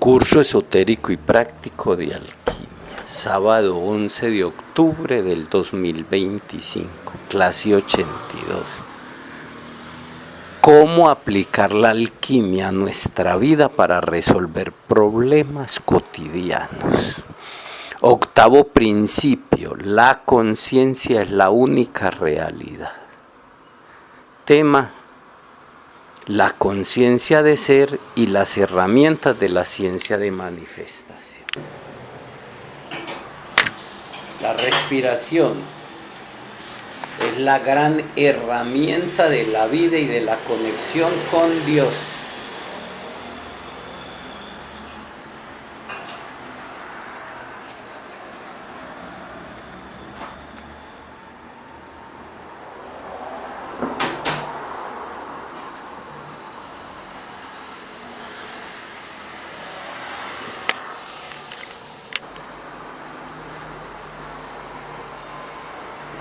Curso esotérico y práctico de alquimia, sábado 11 de octubre del 2025, clase 82. ¿Cómo aplicar la alquimia a nuestra vida para resolver problemas cotidianos? Octavo principio, la conciencia es la única realidad. Tema: la conciencia de ser y las herramientas de la ciencia de manifestación. La respiración es la gran herramienta de la vida y de la conexión con Dios.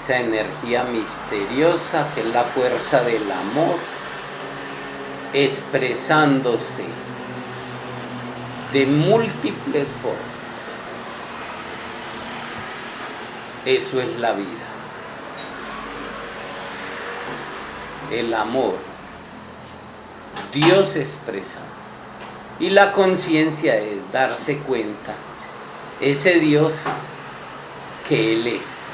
Esa energía misteriosa que es la fuerza del amor expresándose de múltiples formas. Eso es la vida. El amor, Dios expresado. Y la conciencia es darse cuenta, ese Dios que Él es.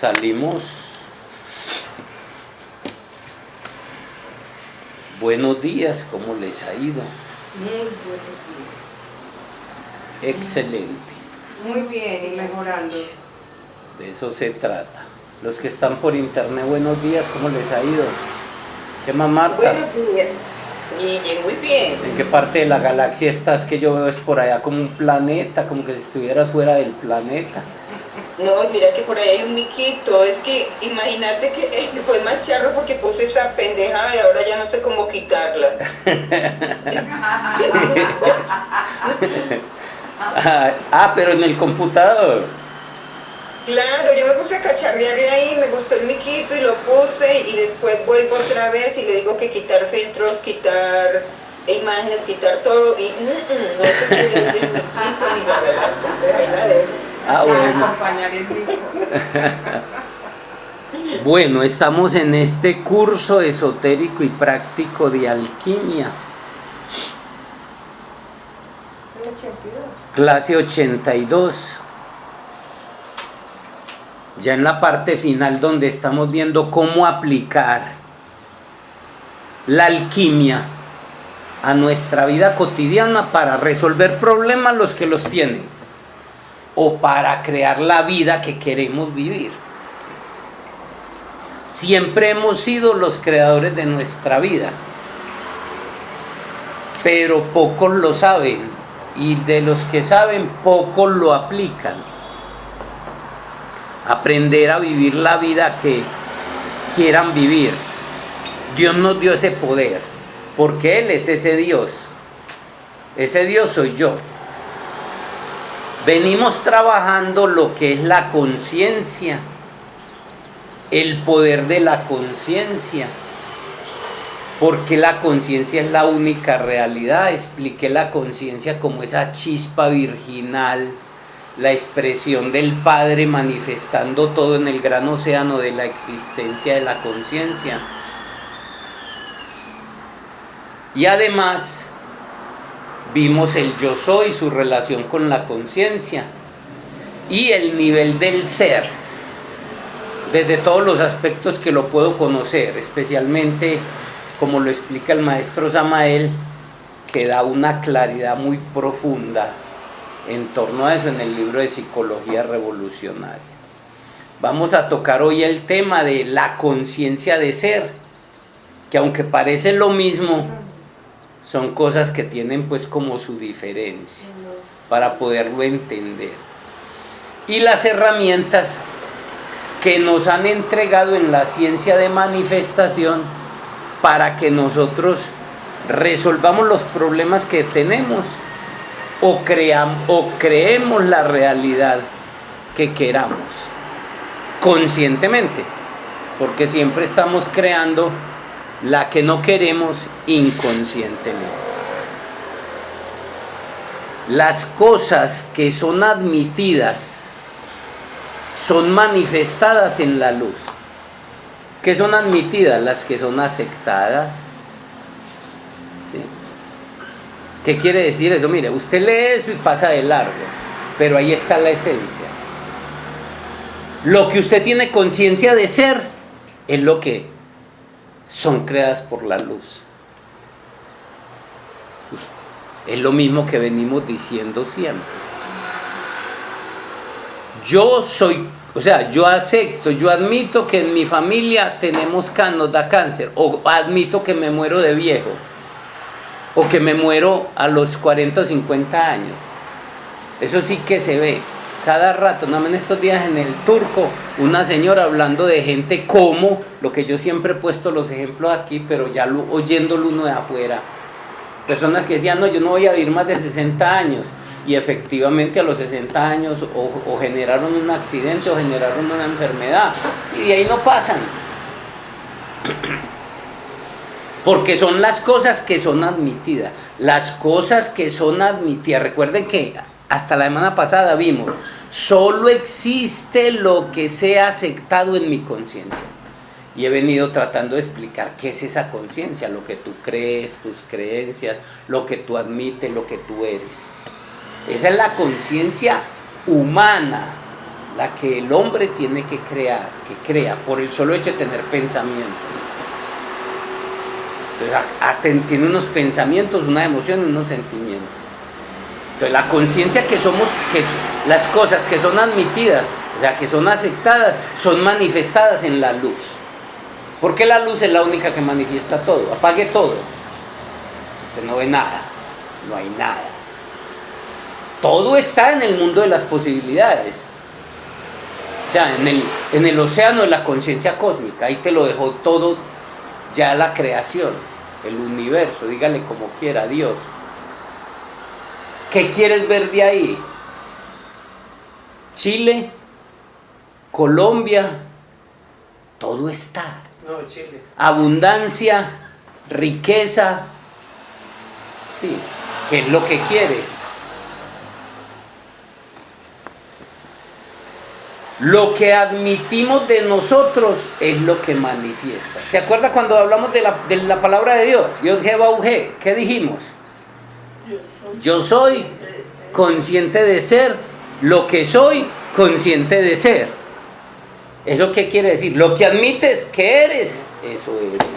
Salimos. Buenos días, ¿cómo les ha ido? Muy buenos días. Excelente. Muy bien y mejorando. De eso se trata. Los que están por internet, buenos días, ¿cómo les ha ido? ¿Qué más, Marta? Buenos días. Guille, muy bien. ¿En qué parte de la galaxia estás? Que yo veo es por allá como un planeta, como que si estuvieras fuera del planeta. No, y mira que por ahí hay un miquito. Es que imagínate que fue más charro porque puse esa pendejada y ahora ya no sé cómo quitarla. Pero en el computador. Claro, yo me puse a cacharrear ahí, me gustó el miquito y lo puse y después vuelvo otra vez y le digo que quitar filtros, quitar imágenes, quitar todo y no se puede el miquito ni la relación, entonces ahí la dejo. Bueno. Acompañar el rico. Bueno, estamos en este curso esotérico y práctico de alquimia. Clase 82. Ya en la parte final donde estamos viendo cómo aplicar la alquimia a nuestra vida cotidiana para resolver problemas los que los tienen o para crear la vida que queremos vivir. Siempre hemos sido los creadores de nuestra vida, pero pocos lo saben y de los que saben pocos lo aplican. Aprender a vivir la vida que quieran vivir. Dios nos dio ese poder, porque Él es ese Dios. Ese Dios soy yo. Venimos trabajando lo que es la conciencia, el poder de la conciencia, porque la conciencia es la única realidad. Expliqué la conciencia como esa chispa virginal, la expresión del Padre manifestando todo en el gran océano de la existencia de la conciencia. Y además vimos el yo soy, su relación con la conciencia y el nivel del ser, desde todos los aspectos que lo puedo conocer, especialmente como lo explica el maestro Samael, que da una claridad muy profunda en torno a eso en el libro de Psicología Revolucionaria. Vamos a tocar hoy el tema de la conciencia de ser que aunque parece lo mismo, son cosas que tienen pues como su diferencia para poderlo entender. Y las herramientas que nos han entregado en la ciencia de manifestación para que nosotros resolvamos los problemas que tenemos o creemos la realidad que queramos conscientemente, porque siempre estamos creando la que no queremos inconscientemente. Las cosas que son admitidas son manifestadas en la luz. ¿Qué son admitidas? Las que son aceptadas. ¿Sí? ¿Qué quiere decir eso? Mire, usted lee eso y pasa de largo, pero ahí está la esencia. Lo que usted tiene conciencia de ser es lo que son creadas por la luz. Es lo mismo que venimos diciendo siempre. Yo soy, o sea, yo acepto, yo admito que en mi familia nos da cáncer, o admito que me muero de viejo, o que me muero a los 40 o 50 años. Eso sí que se ve cada rato. No, en estos días en el Turco, una señora hablando de gente como, lo que yo siempre he puesto los ejemplos aquí, pero ya oyéndolo uno de afuera, personas que decían, no, yo no voy a vivir más de 60 años, y efectivamente a los 60 años o generaron un accidente o generaron una enfermedad, y de ahí no pasan, porque son las cosas que son admitidas. Las cosas que son admitidas, recuerden que hasta la semana pasada vimos, solo existe lo que sea aceptado en mi conciencia. Y he venido tratando de explicar qué es esa conciencia, lo que tú crees, tus creencias, lo que tú admites, lo que tú eres. Esa es la conciencia humana, la que el hombre tiene que crear, que crea, por el solo hecho de tener pensamiento. Entonces, tiene unos pensamientos, una emoción y unos sentimientos. Entonces, la conciencia que somos, las cosas que son admitidas, o sea, que son aceptadas, son manifestadas en la luz. Porque la luz es la única que manifiesta todo. Apague todo. Usted no ve nada, no hay nada. Todo está en el mundo de las posibilidades. O sea, en el océano de la conciencia cósmica. Ahí te lo dejó todo, ya la creación, el universo, dígale como quiera, Dios. ¿Qué quieres ver de ahí? Chile, Colombia, todo está. No, Chile. Abundancia, riqueza, sí, ¿qué es lo que quieres? Lo que admitimos de nosotros es lo que manifiesta. ¿Se acuerda cuando hablamos de la palabra de Dios? Dios Jehová, ¿qué dijimos? Yo soy consciente de ser lo que soy consciente de ser. ¿Eso qué quiere decir? Lo que admites que eres, eso eres.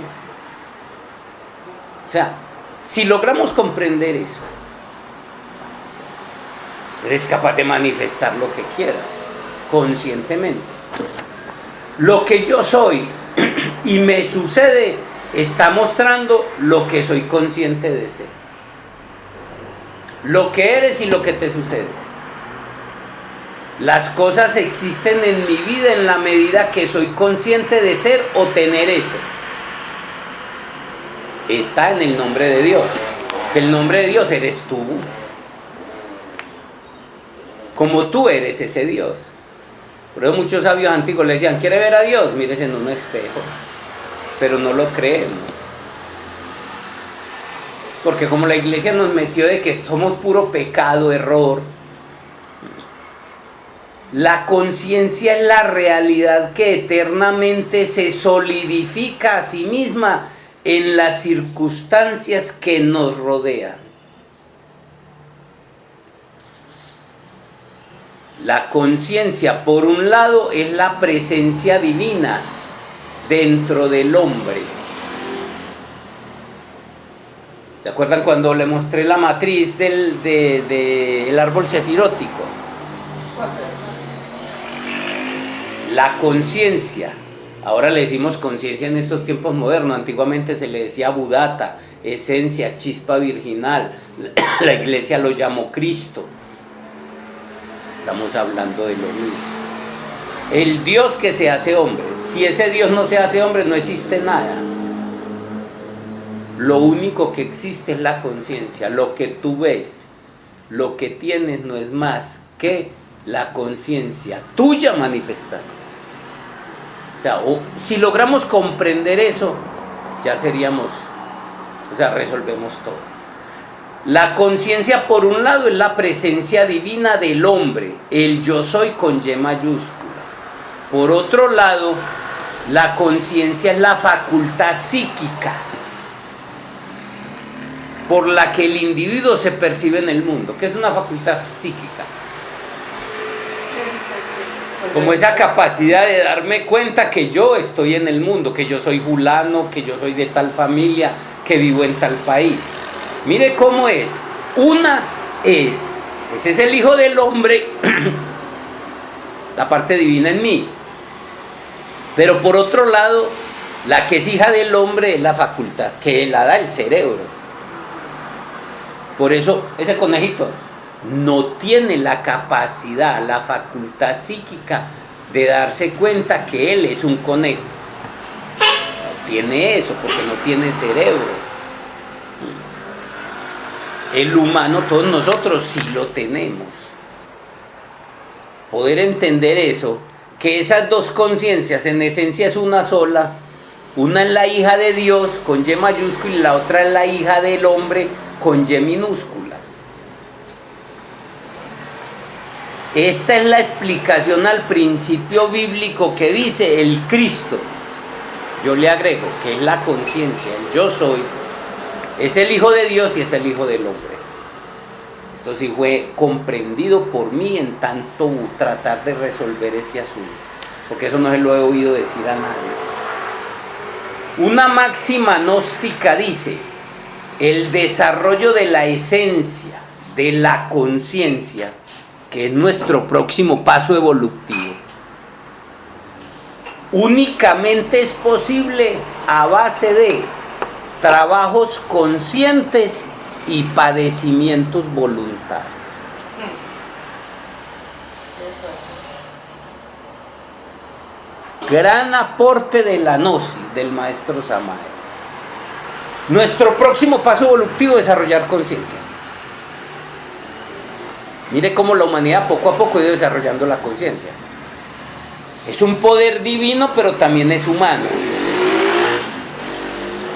O sea, si logramos comprender eso, eres capaz de manifestar lo que quieras, conscientemente. Lo que yo soy y me sucede está mostrando lo que soy consciente de ser. Lo que eres y lo que te sucedes. Las cosas existen en mi vida en la medida que soy consciente de ser o tener eso. Está en el nombre de Dios. El nombre de Dios eres tú. Como tú eres ese Dios. Por eso muchos sabios antiguos le decían, ¿quiere ver a Dios? Mírese en un espejo. Pero no lo creemos. Porque como la iglesia nos metió de que somos puro pecado, error. La conciencia es la realidad que eternamente se solidifica a sí misma en las circunstancias que nos rodean. La conciencia, por un lado, es la presencia divina dentro del hombre. ¿Se acuerdan cuando le mostré la matriz del árbol sefirótico? La conciencia Ahora le decimos conciencia en estos tiempos modernos. Antiguamente se le decía budata, esencia, chispa virginal. La iglesia lo llamó Cristo. Estamos hablando de lo mismo. El Dios que se hace hombre. Si ese Dios no se hace hombre, no existe nada. Lo único que existe es la conciencia. Lo que tú ves, lo que tienes no es más que la conciencia tuya manifestada. O sea, si logramos comprender eso, ya seríamos, resolvemos todo. La conciencia, por un lado, es la presencia divina del hombre, el yo soy con Y mayúscula. Por otro lado, la conciencia es la facultad psíquica por la que el individuo se percibe en el mundo. ¿Qué es una facultad psíquica? Como esa capacidad de darme cuenta que yo estoy en el mundo, que yo soy fulano, que yo soy de tal familia, que vivo en tal país. Mire cómo es. Ese es el Hijo del Hombre, la parte divina en mí. Pero por otro lado, la que es hija del hombre es la facultad, que la da el cerebro. Por eso, ese conejito no tiene la capacidad, la facultad psíquica de darse cuenta que él es un conejo. No tiene eso porque no tiene cerebro. El humano, todos nosotros sí lo tenemos. Poder entender eso, que esas dos conciencias en esencia es una sola. Una es la hija de Dios con Y mayúscula y la otra es la hija del hombre con Y minúscula. Esta es la explicación al principio bíblico que dice el Cristo. Yo le agrego que es la conciencia, el yo soy, es el Hijo de Dios y es el Hijo del hombre. Esto sí fue comprendido por mí en tanto tratar de resolver ese asunto, porque eso no se lo he oído decir a nadie. Una máxima gnóstica dice: el desarrollo de la esencia, de la conciencia, que es nuestro próximo paso evolutivo, únicamente es posible a base de trabajos conscientes y padecimientos voluntarios. Gran aporte de la gnosis del maestro Samael. Nuestro próximo paso evolutivo es desarrollar conciencia. Mire cómo la humanidad poco a poco ha ido desarrollando la conciencia. Es un poder divino, pero también es humano.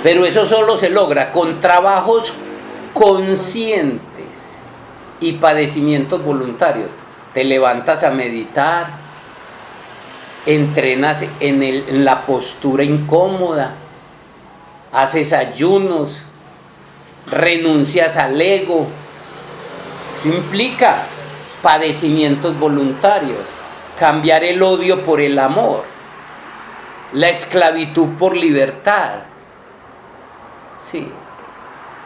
Pero eso solo se logra con trabajos conscientes y padecimientos voluntarios. Te levantas a meditar, entrenas en la postura incómoda, haces ayunos, renuncias al ego. Eso implica padecimientos voluntarios, cambiar el odio por el amor, la esclavitud por libertad. Sí.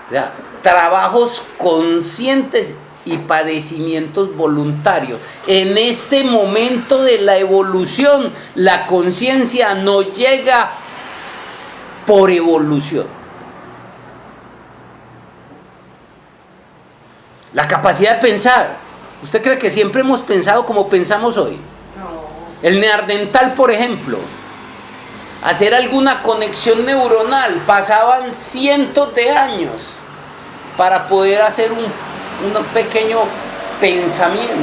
O sea, trabajos conscientes y padecimientos voluntarios. En este momento de la evolución, la conciencia no llega por evolución. La capacidad de pensar. ¿Usted cree que siempre hemos pensado como pensamos hoy? No. El neandertal, por ejemplo, hacer alguna conexión neuronal, pasaban cientos de años para poder hacer un pequeño pensamiento.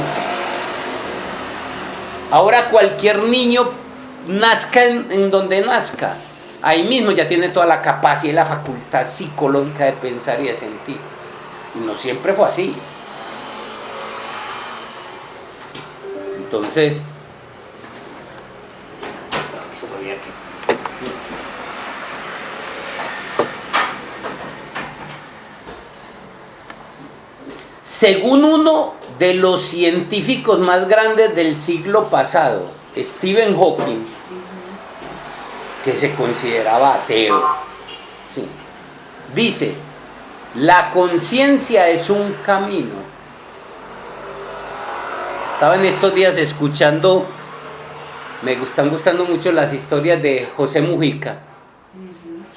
Ahora cualquier niño, nazca en donde nazca, ahí mismo ya tiene toda la capacidad y la facultad psicológica de pensar y de sentir. Y no siempre fue así. Entonces, estoy aquí. Según uno de los científicos más grandes del siglo pasado, Stephen Hawking, que se consideraba ateo, sí, dice: la conciencia es un camino. Estaba en estos días escuchando Me están gustando mucho las historias de José Mujica,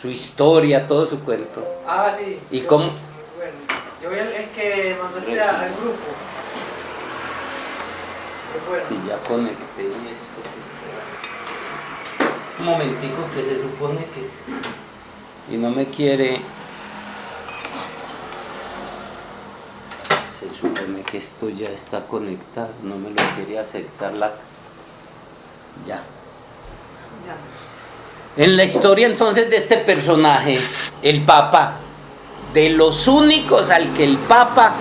su historia, todo su cuento. Ah, sí. ¿Y cómo? Bueno, yo vi el que mandaste Sí. al grupo. Bueno. Sí, ya conecté esto. Un momentico que se supone que... Y no me quiere... Se supone que esto ya está conectado, no me lo quiere aceptar la... Ya. En la historia entonces de este personaje, el Papa, de los únicos al que el Papa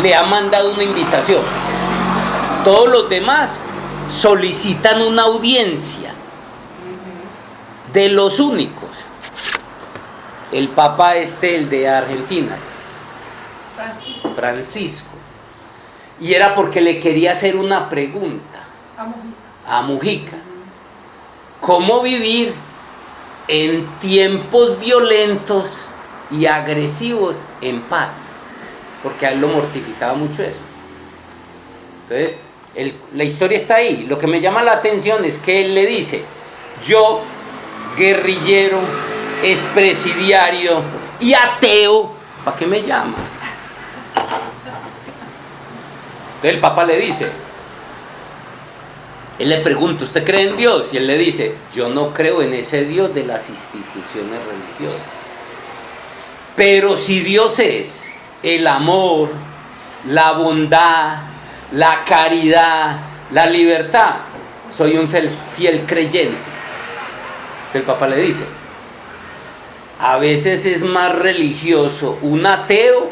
le ha mandado una invitación. Todos los demás solicitan una audiencia. De los únicos. El Papa el de Argentina, Francisco. Y era porque le quería hacer una pregunta a Mujica. ¿Cómo vivir en tiempos violentos y agresivos en paz? Porque a él lo mortificaba mucho eso. Entonces, la historia está ahí. Lo que me llama la atención es que él le dice: yo, guerrillero, expresidiario y ateo, ¿para qué me llama? Entonces el Papa le dice, él le pregunta, ¿usted cree en Dios? Y él le dice, yo no creo en ese Dios de las instituciones religiosas. Pero si Dios es el amor, la bondad, la caridad, la libertad, soy un fiel creyente. El Papa le dice, a veces es más religioso un ateo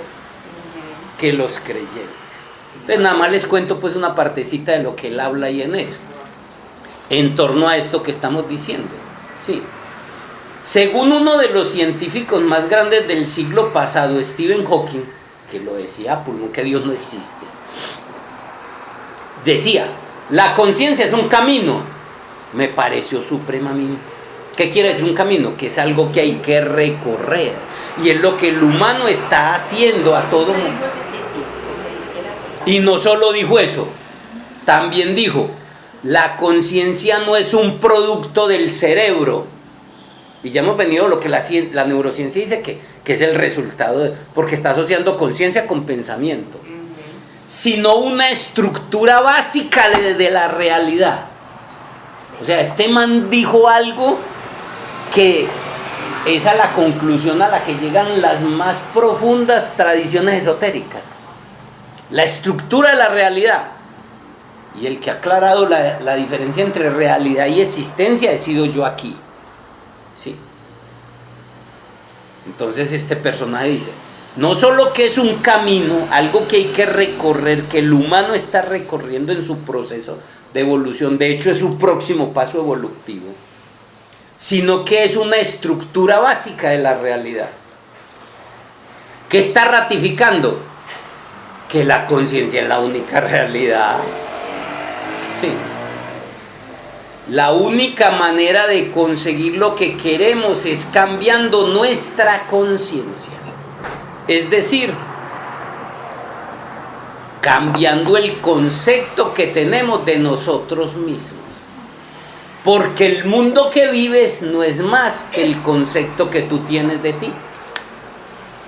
que los creyentes. Entonces nada más les cuento pues una partecita de lo que él habla ahí en eso, en torno a esto que estamos diciendo. Sí. Según uno de los científicos más grandes del siglo pasado, Stephen Hawking, que lo decía, pues que Dios no existe, decía, la conciencia es un camino. Me pareció supremamente. ¿Qué quiere decir un camino? Que es algo que hay que recorrer. Y es lo que el humano está haciendo a todo mundo. Y no solo dijo eso, también dijo, la conciencia no es un producto del cerebro. Y ya hemos venido a lo que la neurociencia dice que es el resultado, porque está asociando conciencia con pensamiento, sino una estructura básica de la realidad. O sea, este man dijo algo que es a la conclusión a la que llegan las más profundas tradiciones esotéricas. La estructura de la realidad. Y el que ha aclarado la diferencia entre realidad y existencia he sido yo aquí. Sí. Entonces este personaje dice, no solo que es un camino, algo que hay que recorrer, que el humano está recorriendo en su proceso de evolución, de hecho es su próximo paso evolutivo, sino que es una estructura básica de la realidad. ¿Qué está ratificando? Que la conciencia es la única realidad. Sí. La única manera de conseguir lo que queremos es cambiando nuestra conciencia. Es decir, cambiando el concepto que tenemos de nosotros mismos. Porque el mundo que vives no es más que el concepto que tú tienes de ti.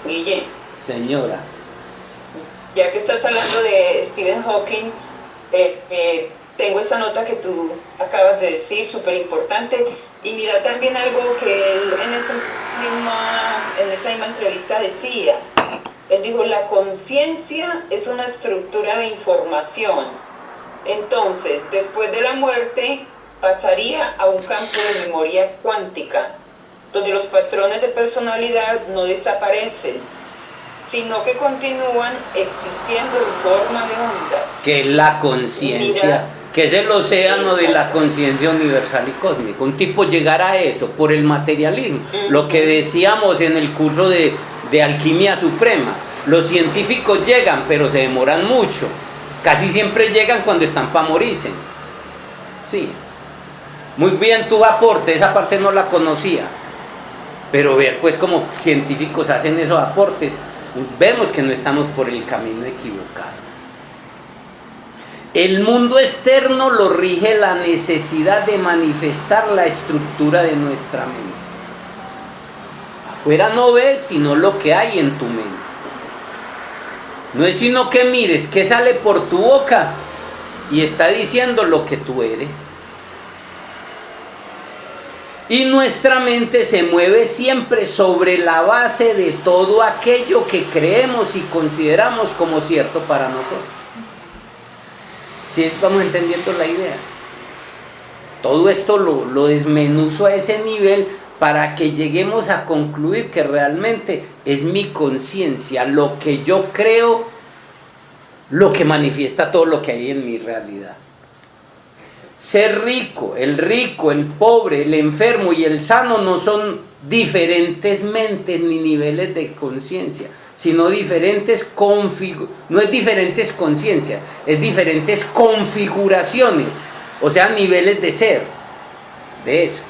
Guille, Señora. ya que estás hablando de Stephen Hawking, tengo esa nota que tú acabas de decir, súper importante, y mira también algo que él en esa misma entrevista decía. Él dijo, la conciencia es una estructura de información. Entonces, después de la muerte, pasaría a un campo de memoria cuántica, donde los patrones de personalidad no desaparecen, sino que continúan existiendo en forma de ondas. Que es la conciencia, que es el océano de la conciencia universal y cósmica. Un tipo llegar a eso por el materialismo, lo que decíamos en el curso de alquimia suprema. Los científicos llegan, pero se demoran mucho. Casi siempre llegan cuando están para morirse. Sí. Muy bien tu aporte, esa parte no la conocía. Pero ver pues como científicos hacen esos aportes, vemos que no estamos por el camino equivocado. El mundo externo lo rige la necesidad de manifestar la estructura de nuestra mente. Afuera no ves sino lo que hay en tu mente. No es sino que mires qué sale por tu boca y está diciendo lo que tú eres. Y nuestra mente se mueve siempre sobre la base de todo aquello que creemos y consideramos como cierto para nosotros. ¿Sí vamos entendiendo la idea? Todo esto lo desmenuzo a ese nivel para que lleguemos a concluir que realmente es mi conciencia, lo que yo creo, lo que manifiesta todo lo que hay en mi realidad. Ser rico, el pobre, el enfermo y el sano no son diferentes mentes ni niveles de conciencia, sino diferentes no es diferentes conciencias, es diferentes configuraciones, o sea, niveles de ser, de eso.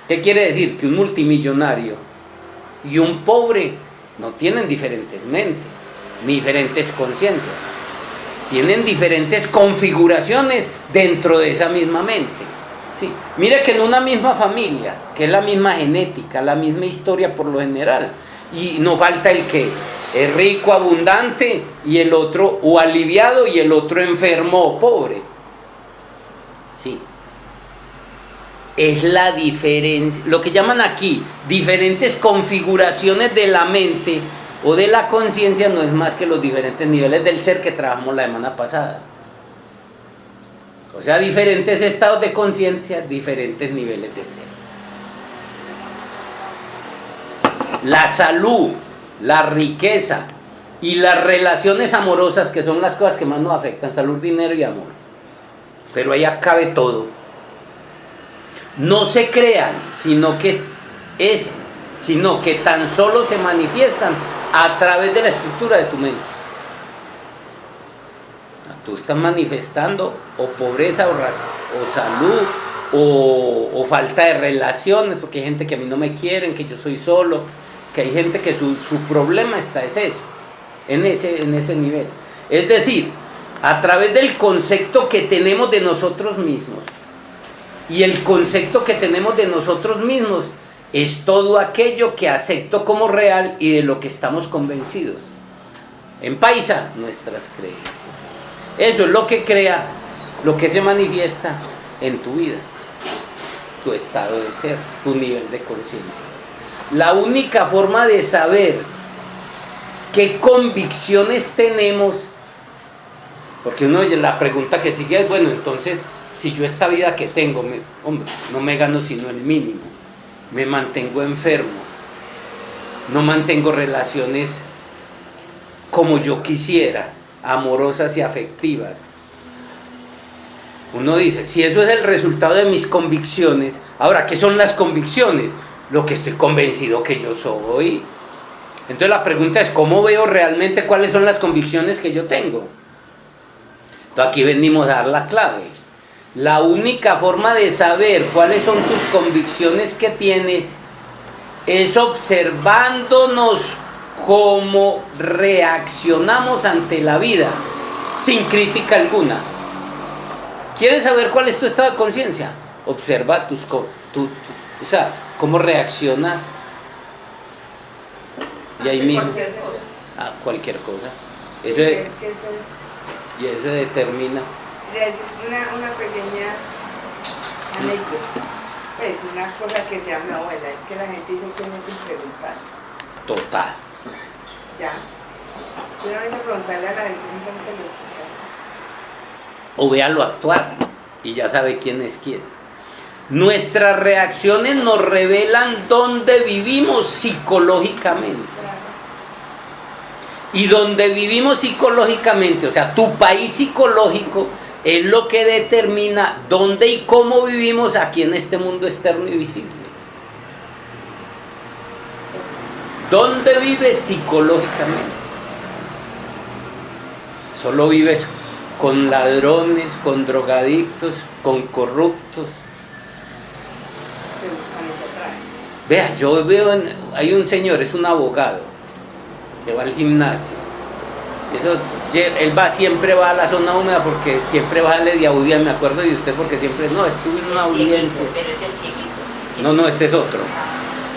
¿Qué quiere decir? Que un multimillonario y un pobre no tienen diferentes mentes, ni diferentes conciencias. Tienen diferentes configuraciones dentro de esa misma mente. Sí. Mire que en una misma familia, que es la misma genética, la misma historia por lo general, y no falta el que es rico, abundante, y el otro, o aliviado, y el otro enfermo o pobre. Sí. Es la diferencia, lo que llaman aquí, diferentes configuraciones de la mente o de la conciencia, no es más que los diferentes niveles del ser que trabajamos la semana pasada. O sea, diferentes estados de conciencia, diferentes niveles de ser. La salud, la riqueza y las relaciones amorosas, que son las cosas que más nos afectan, salud, dinero y amor. Pero ahí cabe todo. No se crean, sino que tan solo se manifiestan a través de la estructura de tu mente. Tú estás manifestando o pobreza o salud o falta de relaciones, porque hay gente que a mí no me quieren, que yo soy solo, que hay gente que su problema es eso, en ese nivel. Es decir, a través del concepto que tenemos de nosotros mismos. Y el concepto que tenemos de nosotros mismos es todo aquello que acepto como real y de lo que estamos convencidos. En paisa, nuestras creencias. Eso es lo que crea, lo que se manifiesta en tu vida, tu estado de ser, tu nivel de conciencia. La única forma de saber qué convicciones tenemos, porque uno, la pregunta que sigue es, bueno, entonces, si yo esta vida que tengo, hombre, no me gano sino el mínimo, me mantengo enfermo, no mantengo relaciones como yo quisiera, amorosas y afectivas. Uno dice, si eso es el resultado de mis convicciones, ahora, ¿qué son las convicciones? Lo que estoy convencido que yo soy. Entonces la pregunta es, ¿cómo veo realmente cuáles son las convicciones que yo tengo? Entonces aquí venimos a dar la clave. La única forma de saber cuáles son tus convicciones que tienes es observándonos cómo reaccionamos ante la vida, sin crítica alguna. ¿Quieres saber cuál es tu estado de conciencia? Observa o sea, cómo reaccionas. Y ahí mismo. A cualquier cosa. Eso es, y eso determina. Una pequeña anécdota. Pues una cosa que se llama abuela, es que la gente dice que no es sin preguntar. Total. Ya. Si no hay que preguntarle a la gente, simplemente lo escucha. O véalo actuar y ya sabe quién es quién. Nuestras reacciones nos revelan dónde vivimos psicológicamente. Y donde vivimos psicológicamente, o sea, tu país psicológico es lo que determina dónde y cómo vivimos aquí en este mundo externo y visible. ¿Dónde vives psicológicamente? Solo vives con ladrones, con drogadictos, con corruptos. Se buscan y se atraen. Vea, yo veo, hay un señor, es un abogado, que va al gimnasio Eso, siempre va a la zona húmeda porque siempre va a darle de audiencia, me acuerdo de usted porque siempre, no, estuve en una audiencia. Pero es el cieguito. No, este es otro.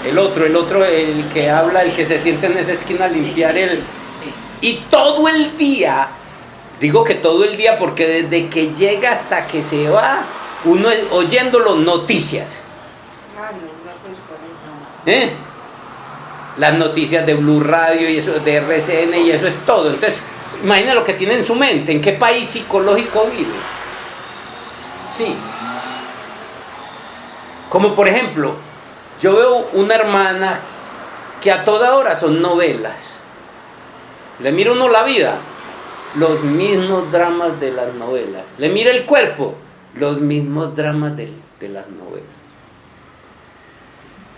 El otro, el que habla, el que se siente en esa esquina a limpiar Sí. Y todo el día, digo que todo el día porque desde que llega hasta que se va, uno oyéndolo noticias. Ah, no soy con él. Las noticias de Blue Radio y eso, de RCN y eso es todo. Entonces, imagina lo que tiene en su mente, en qué país psicológico vive. Sí. Como por ejemplo, yo veo una hermana que a toda hora son novelas. Le mira uno la vida, los mismos dramas de las novelas. Le mira el cuerpo, los mismos dramas de las novelas.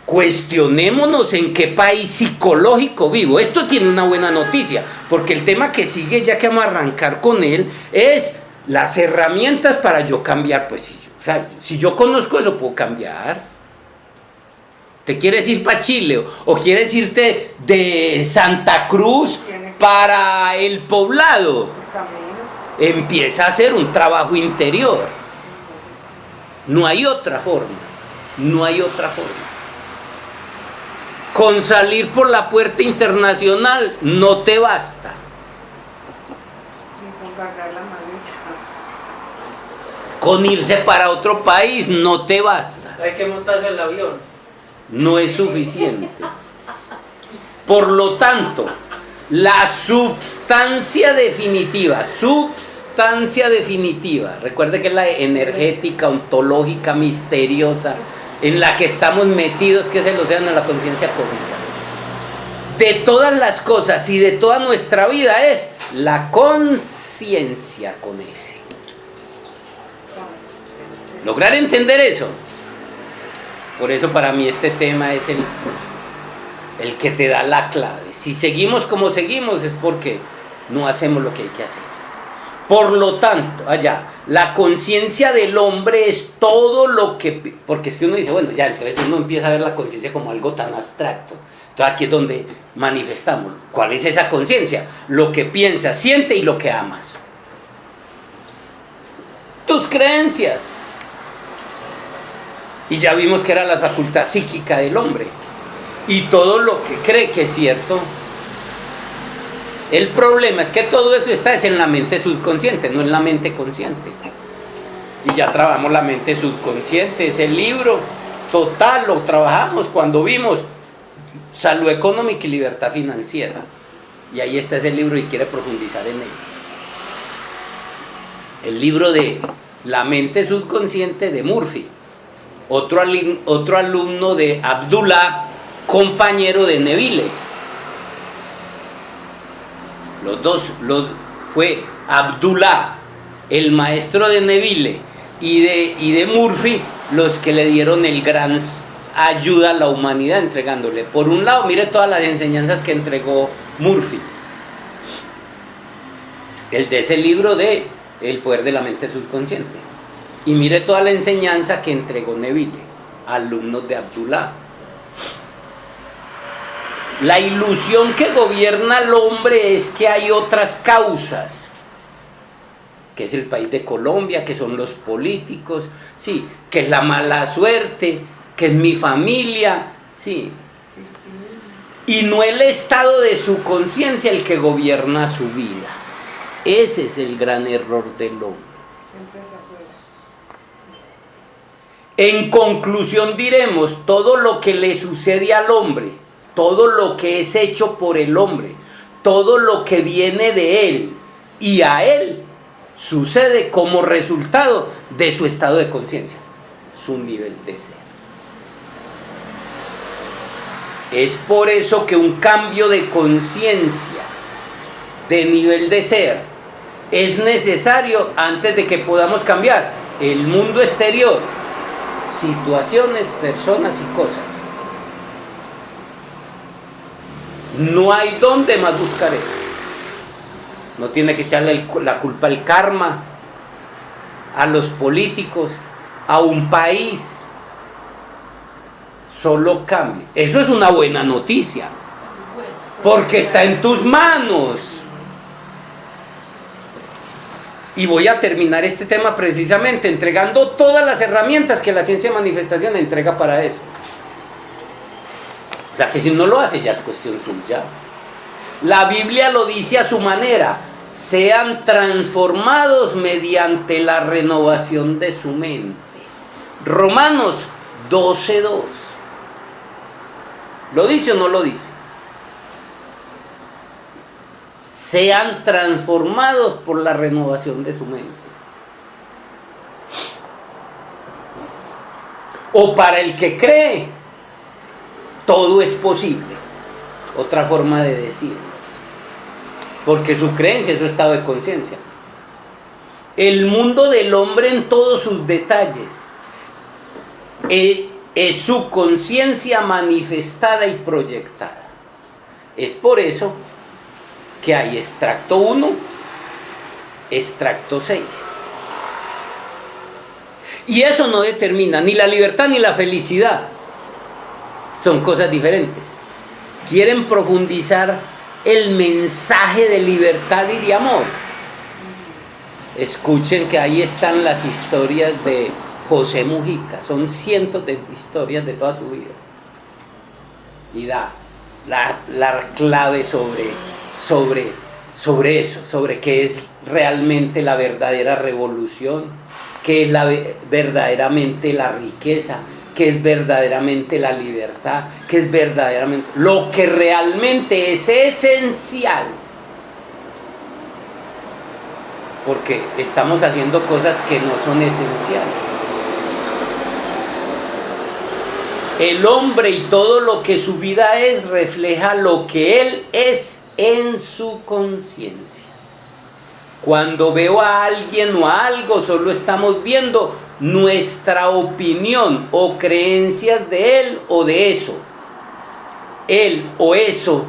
Cuestionémonos en qué país psicológico vivo. Esto tiene una buena noticia, porque el tema que sigue, ya que vamos a arrancar con él, es las herramientas para yo cambiar. Pues si yo conozco eso, puedo cambiar. ¿Te quieres ir para Chile o quieres irte de Santa Cruz para el Poblado? Empieza a hacer un trabajo interior. No hay otra forma. No hay otra forma. Con salir por la puerta internacional no te basta. Ni con cargar la maleta. Con irse para otro país no te basta. Hay que montarse en el avión. No es suficiente. Por lo tanto, la substancia definitiva, recuerde que es la energética, ontológica, misteriosa, en la que estamos metidos, que es el océano de la conciencia cósmica. De todas las cosas y de toda nuestra vida es la conciencia con ese. Lograr entender eso. Por eso para mí este tema es el que te da la clave. Si seguimos como seguimos es porque no hacemos lo que hay que hacer. Por lo tanto, la conciencia del hombre es todo lo que... Porque es que uno dice, bueno, ya, entonces uno empieza a ver la conciencia como algo tan abstracto. Entonces aquí es donde manifestamos. ¿Cuál es esa conciencia? Lo que piensas, siente y lo que amas. Tus creencias. Y ya vimos que era la facultad psíquica del hombre. Y todo lo que cree que es cierto. El problema es que todo eso está en la mente subconsciente, no en la mente consciente. Y ya trabajamos la mente subconsciente, ese libro total lo trabajamos cuando vimos Salud Económica y Libertad Financiera. Y ahí está ese libro y quiere profundizar en él. El libro de La mente subconsciente de Murphy. Otro alumno de Abdullah, compañero de Neville. Los dos fue Abdullah, el maestro de Neville, y de Murphy, los que le dieron el gran ayuda a la humanidad entregándole. Por un lado, mire todas las enseñanzas que entregó Murphy. El de ese libro de El poder de la mente subconsciente. Y mire toda la enseñanza que entregó Neville, alumnos de Abdullah. La ilusión que gobierna al hombre es que hay otras causas, que es el país de Colombia, que son los políticos, sí, que es la mala suerte, que es mi familia, sí. Y no el estado de su conciencia el que gobierna su vida. Ese es el gran error del hombre. En conclusión diremos, todo lo que le sucede al hombre, todo lo que es hecho por el hombre, todo lo que viene de él y a él, sucede como resultado de su estado de conciencia, su nivel de ser. Es por eso que un cambio de conciencia, de nivel de ser, es necesario antes de que podamos cambiar el mundo exterior, situaciones, personas y cosas. No hay dónde más buscar eso. No tiene que echarle la culpa al karma, a los políticos, a un país. Solo cambie. Eso es una buena noticia, porque está en tus manos. Y voy a terminar este tema precisamente entregando todas las herramientas que la ciencia de manifestación entrega para eso. O sea que si no lo hace ya es cuestión suya. La Biblia lo dice a su manera: sean transformados mediante la renovación de su mente. Romanos 12:2. ¿Lo dice o no lo dice? Sean transformados por la renovación de su mente. O para el que cree, todo es posible. Otra forma de decirlo. Porque su creencia es su estado de conciencia. El mundo del hombre en todos sus detalles es su conciencia manifestada y proyectada. Es por eso que hay extracto 1, extracto 6. Y eso no determina ni la libertad ni la felicidad. Son cosas diferentes. Quieren profundizar el mensaje de libertad y de amor. Escuchen que ahí están las historias de José Mujica. Son cientos de historias de toda su vida. Y da la clave sobre eso, sobre qué es realmente la verdadera revolución, qué es verdaderamente la riqueza, qué es verdaderamente la libertad, qué es verdaderamente lo que realmente es esencial. Porque estamos haciendo cosas que no son esenciales. El hombre y todo lo que su vida es refleja lo que él es en su conciencia. Cuando veo a alguien o a algo, solo estamos viendo nuestra opinión o creencias de él o de eso. Él o eso,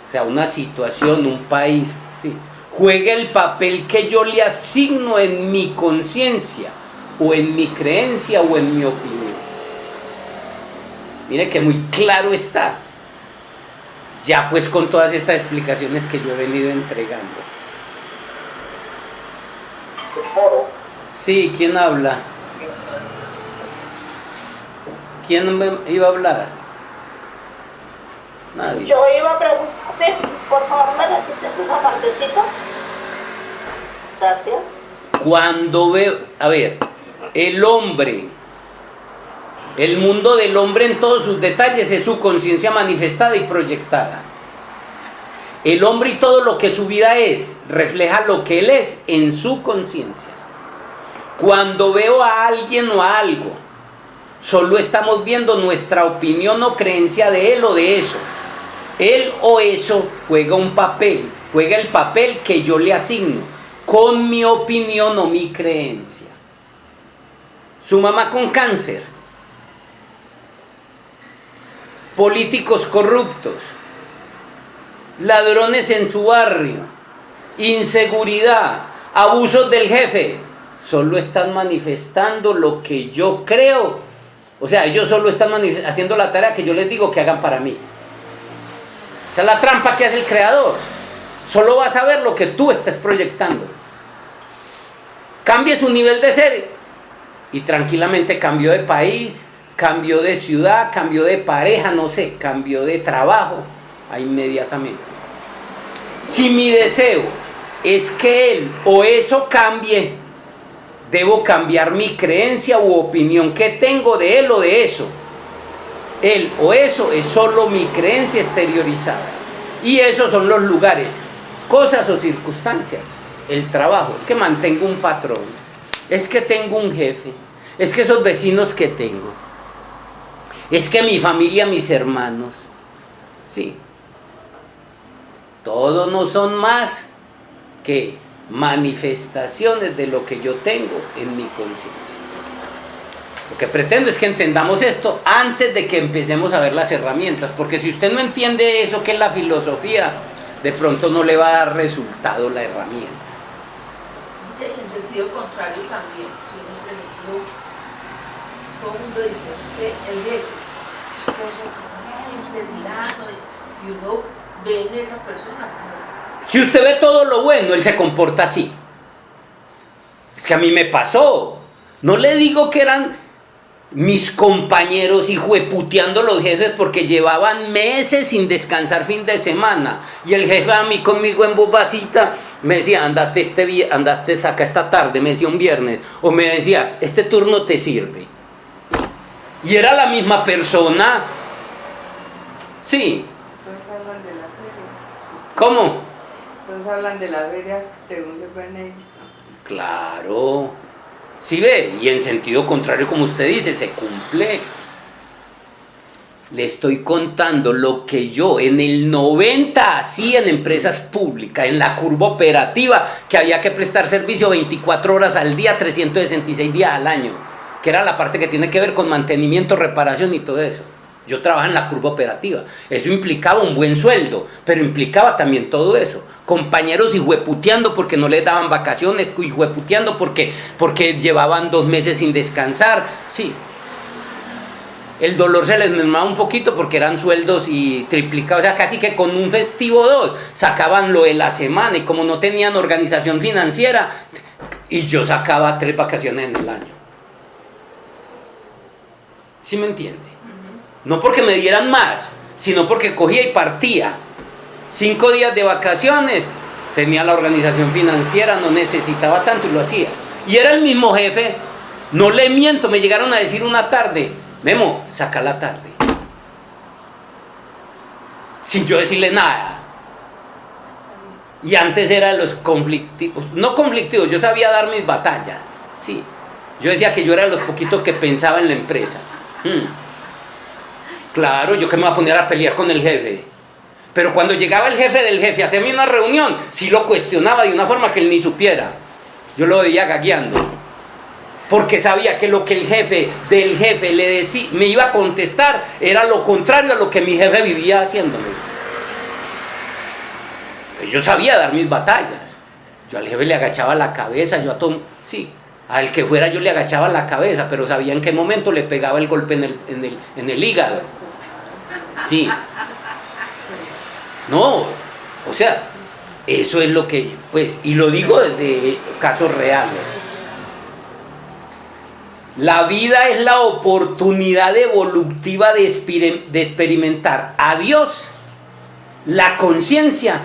o sea, una situación, un país, ¿sí?, juega el papel que yo le asigno en mi conciencia, o en mi creencia, o en mi opinión. Mire que muy claro está. Ya pues con todas estas explicaciones que yo he venido entregando. Sí, ¿quién habla? ¿Quién me iba a hablar? Nadie. Yo iba a preguntarte, por favor, ¿me repites esa partecita? Gracias. Cuando veo, a ver, el hombre, el mundo del hombre en todos sus detalles es su conciencia manifestada y proyectada. El hombre y todo lo que su vida es, refleja lo que él es en su conciencia. Cuando veo a alguien o a algo, solo estamos viendo nuestra opinión o creencia de él o de eso. Él o eso juega un papel, juega el papel que yo le asigno, con mi opinión o mi creencia. Su mamá con cáncer, políticos corruptos, ladrones en su barrio, inseguridad, abusos del jefe, solo están manifestando lo que yo creo. O sea, ellos solo están haciendo la tarea que yo les digo que hagan para mí. Esa es la trampa que hace el creador. Solo vas a ver lo que tú estés proyectando. Cambie su nivel de ser y tranquilamente cambió de país, cambió de ciudad, cambió de pareja, no sé, cambió de trabajo inmediatamente. Si mi deseo es que él o eso cambie, debo cambiar mi creencia u opinión que tengo de él o de eso. Él o eso es solo mi creencia exteriorizada. Y esos son los lugares, cosas o circunstancias. El trabajo, es que mantengo un patrón, es que tengo un jefe, es que esos vecinos que tengo, es que mi familia, mis hermanos. Sí. Todos no son más que manifestaciones de lo que yo tengo en mi conciencia. Lo que pretendo es que entendamos esto antes de que empecemos a ver las herramientas, porque si usted no entiende eso que es la filosofía, de pronto no le va a dar resultado la herramienta. Y en sentido contrario también, si uno, por ejemplo, todo el mundo dice, es que el jefe, es que es de tirano, y uno ve en esa persona. Si usted ve todo lo bueno, él se comporta así. Es que a mí me pasó. No le digo que eran mis compañeros y jueputeando los jefes porque llevaban meses sin descansar fin de semana. Y el jefe a mí conmigo en bobacita me decía, andate saca esta tarde, me decía un viernes. O me decía, este turno te sirve. Y era la misma persona. Sí. Entonces hablan de la feria. ¿Cómo? Entonces hablan de la feria según les van ellos. Claro. ¿Sí ve? Y en sentido contrario, como usted dice, se cumple. Le estoy contando lo que yo en el 90 hacía en empresas públicas, en la curva operativa, que había que prestar servicio 24 horas al día, 366 días al año, que era la parte que tiene que ver con mantenimiento, reparación y todo eso. Yo trabajaba en la curva operativa. Eso implicaba un buen sueldo, pero implicaba también todo eso. Compañeros hijueputeando porque no les daban vacaciones, hijueputeando porque llevaban 2 meses sin descansar. Sí. El dolor se les mermaba un poquito porque eran sueldos y triplicados. O sea, casi que con un festivo o 2 sacaban lo de la semana. Y como no tenían organización financiera, y yo sacaba 3 vacaciones en el año. ¿Sí me entiende? No porque me dieran más, sino porque cogía y partía. 5 días de vacaciones, tenía la organización financiera, no necesitaba tanto y lo hacía. Y era el mismo jefe, no le miento, me llegaron a decir una tarde, Memo, saca la tarde. Sin yo decirle nada. Y antes era de los conflictivos, no conflictivos, yo sabía dar mis batallas. Sí, yo decía que yo era de los poquitos que pensaba en la empresa. Claro, yo que me iba a poner a pelear con el jefe. Pero cuando llegaba el jefe del jefe a hacerme una reunión, sí lo cuestionaba de una forma que él ni supiera. Yo lo veía gagueando. Porque sabía que lo que el jefe del jefe le decía, me iba a contestar, era lo contrario a lo que mi jefe vivía haciéndome. Entonces yo sabía dar mis batallas. Yo al jefe le agachaba la cabeza, yo a todo, sí, al que fuera yo le agachaba la cabeza, pero sabía en qué momento le pegaba el golpe en el hígado. Sí. No, o sea, eso es lo que, pues, y lo digo desde casos reales. La vida es la oportunidad evolutiva de experimentar a Dios, la conciencia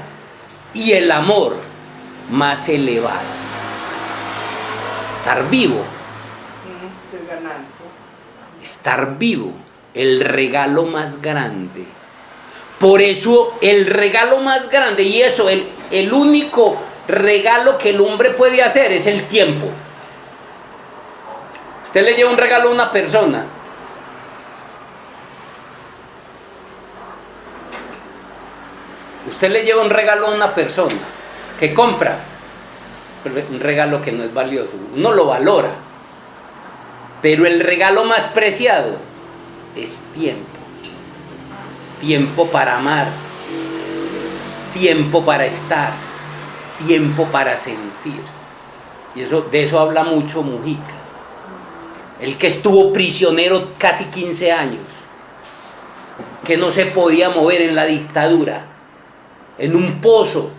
y el amor más elevado. Estar vivo. Es ganancia. Estar vivo, el regalo más grande. Por eso el regalo más grande, y eso, el único regalo que el hombre puede hacer es el tiempo. Usted le lleva un regalo a una persona. Usted le lleva un regalo a una persona que compra un regalo que no es valioso. Uno lo valora. Pero el regalo más preciado es tiempo. Tiempo para amar, tiempo para estar, tiempo para sentir. Y de eso habla mucho Mujica. El que estuvo prisionero casi 15 años, que no se podía mover en la dictadura, en un pozo,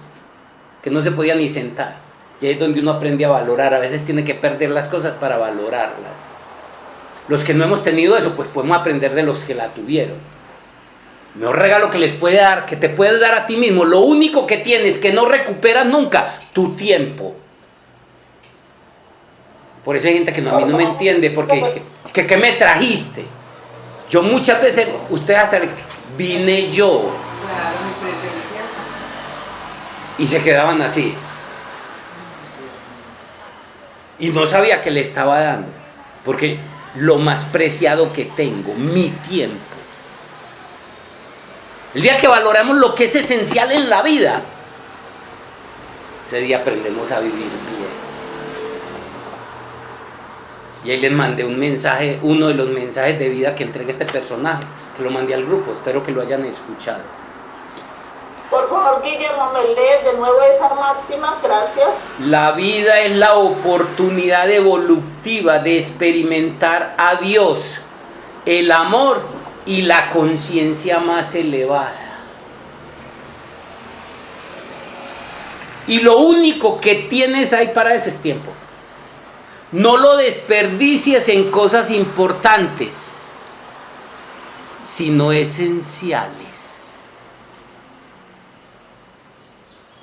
que no se podía ni sentar. Y ahí es donde uno aprende a valorar. A veces tiene que perder las cosas para valorarlas. Los que no hemos tenido eso, pues podemos aprender de los que la tuvieron. Mejor regalo que les puede dar, que te puedes dar a ti mismo. Lo único que tienes que no recuperas nunca, tu tiempo. Por eso hay gente que a mí no me entiende, porque dice, ¿qué me trajiste? Yo muchas veces, usted hasta vine yo. Claro, mi presencia. Y se quedaban así. Y no sabía que le estaba dando, porque lo más preciado que tengo, mi tiempo. El día que valoramos lo que es esencial en la vida, ese día aprendemos a vivir bien. Y ahí les mandé un mensaje, uno de los mensajes de vida que entrega este personaje, que lo mandé al grupo, espero que lo hayan escuchado. Por favor, Guillermo, me lees de nuevo esa máxima, gracias. La vida es la oportunidad evolutiva de experimentar a Dios, el amor y la conciencia más elevada. Y lo único que tienes ahí para eso es tiempo. No lo desperdicies en cosas importantes, sino esenciales.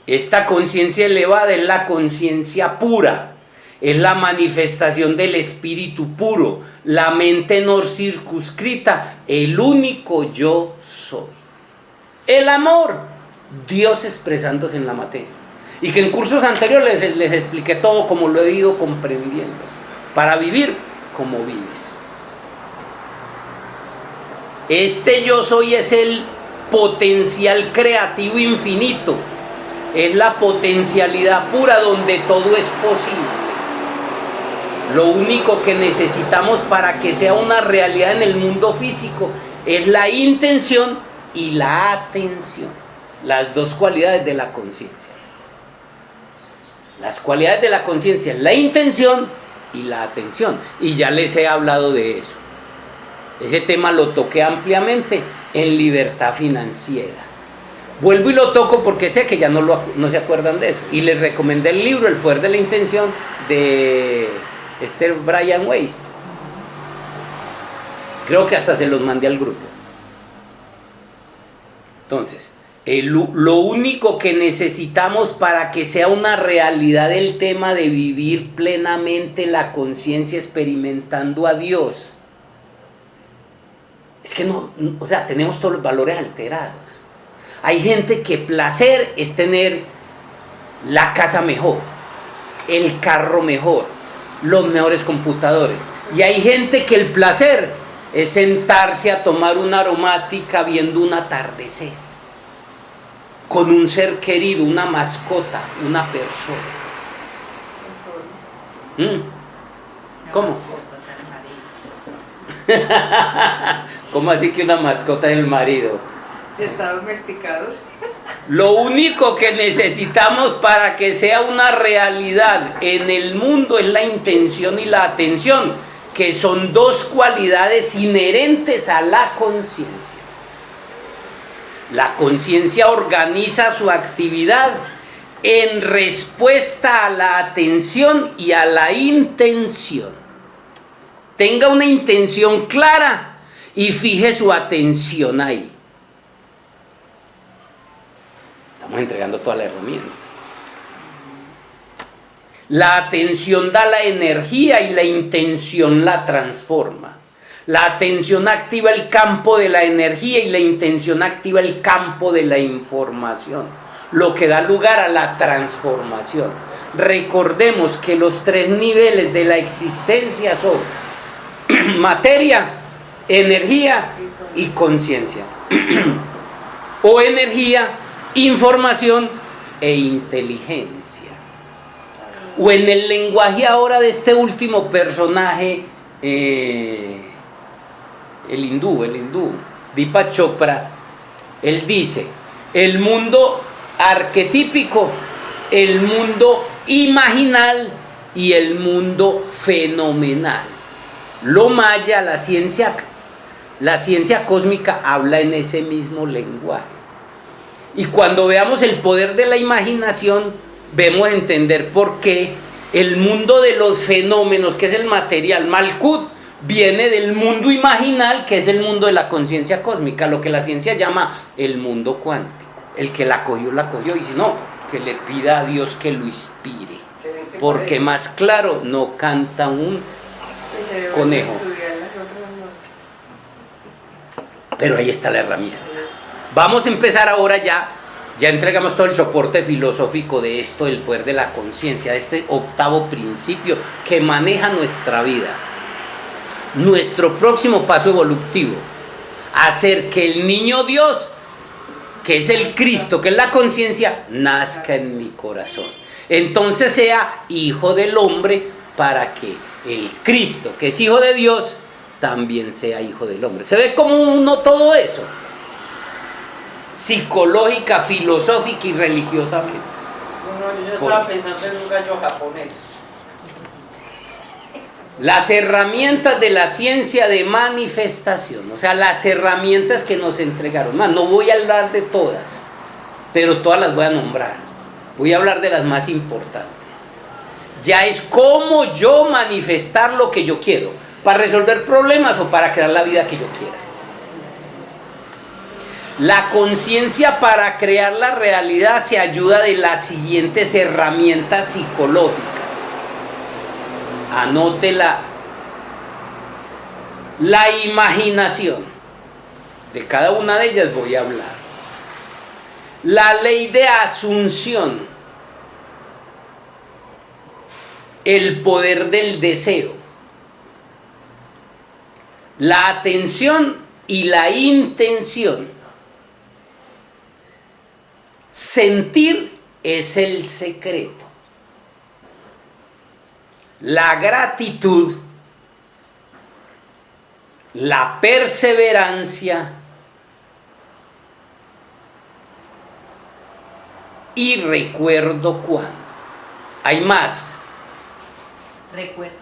Esta conciencia elevada es la conciencia pura, es la manifestación del espíritu puro, la mente no circunscrita, el único yo soy. El amor, Dios expresándose en la materia. Y que en cursos anteriores les expliqué todo como lo he ido comprendiendo, para vivir como vives. Este yo soy es el potencial creativo infinito, es la potencialidad pura donde todo es posible. Lo único que necesitamos para que sea una realidad en el mundo físico es la intención y la atención, las dos cualidades de la conciencia. Las cualidades de la conciencia, la intención y la atención. Y ya les he hablado de eso. Ese tema lo toqué ampliamente en Libertad Financiera. Vuelvo y lo toco porque sé que ya no se acuerdan de eso. Y les recomendé el libro El Poder de la Intención de Brian Weiss. Creo que hasta se los mandé al grupo. Entonces, lo único que necesitamos para que sea una realidad el tema de vivir plenamente la conciencia experimentando a Dios, es que tenemos todos los valores alterados. Hay gente que placer es tener la casa mejor, el carro mejor, los mejores computadores. Y hay gente que el placer es sentarse a tomar una aromática viendo un atardecer, con un ser querido, una mascota, una persona. ¿Cómo? ¿Cómo así que una mascota del marido? Si está domesticados. Lo único que necesitamos para que sea una realidad en el mundo es la intención y la atención, que son dos cualidades inherentes a la conciencia. La conciencia organiza su actividad en respuesta a la atención y a la intención. Tenga una intención clara y fije su atención ahí. Estamos entregando toda la herramienta. La atención da la energía y la intención la transforma. La atención activa el campo de la energía y la intención activa el campo de la información, lo que da lugar a la transformación. Recordemos que los tres niveles de la existencia son materia, energía y conciencia. O energía, información e inteligencia. O en el lenguaje ahora de este último personaje, el hindú, Deepak Chopra, él dice, el mundo arquetípico, el mundo imaginal y el mundo fenomenal. Lo maya, la ciencia cósmica habla en ese mismo lenguaje. Y cuando veamos el poder de la imaginación, vemos entender por qué el mundo de los fenómenos, que es el material, Malkut, viene del mundo imaginal, que es el mundo de la conciencia cósmica, lo que la ciencia llama el mundo cuántico. El que la cogió, y si no, que le pida a Dios que lo inspire, porque más claro no canta un conejo. Pero ahí está la herramienta. Vamos a empezar ahora ya entregamos todo el soporte filosófico de esto, del poder de la conciencia, de este octavo principio que maneja nuestra vida. Nuestro próximo paso evolutivo, hacer que el niño Dios, que es el Cristo, que es la conciencia, nazca en mi corazón. Entonces sea hijo del hombre para que el Cristo, que es hijo de Dios, también sea hijo del hombre. ¿Se ve como uno todo eso? Psicológica, filosófica y religiosamente. No, yo estaba pensando en un gallo japonés. Las herramientas de la ciencia de manifestación, o sea, las herramientas que nos entregaron. No voy a hablar de todas, pero todas las voy a nombrar. Voy a hablar de las más importantes. Ya es cómo yo manifestar lo que yo quiero, para resolver problemas o para crear la vida que yo quiera. La conciencia para crear la realidad se ayuda de las siguientes herramientas psicológicas. Anótela. La imaginación. De cada una de ellas voy a hablar. La ley de asunción. El poder del deseo. La atención y la intención. Sentir es el secreto. La gratitud, la perseverancia y recuerdo cuándo. Hay más. Recuerdo.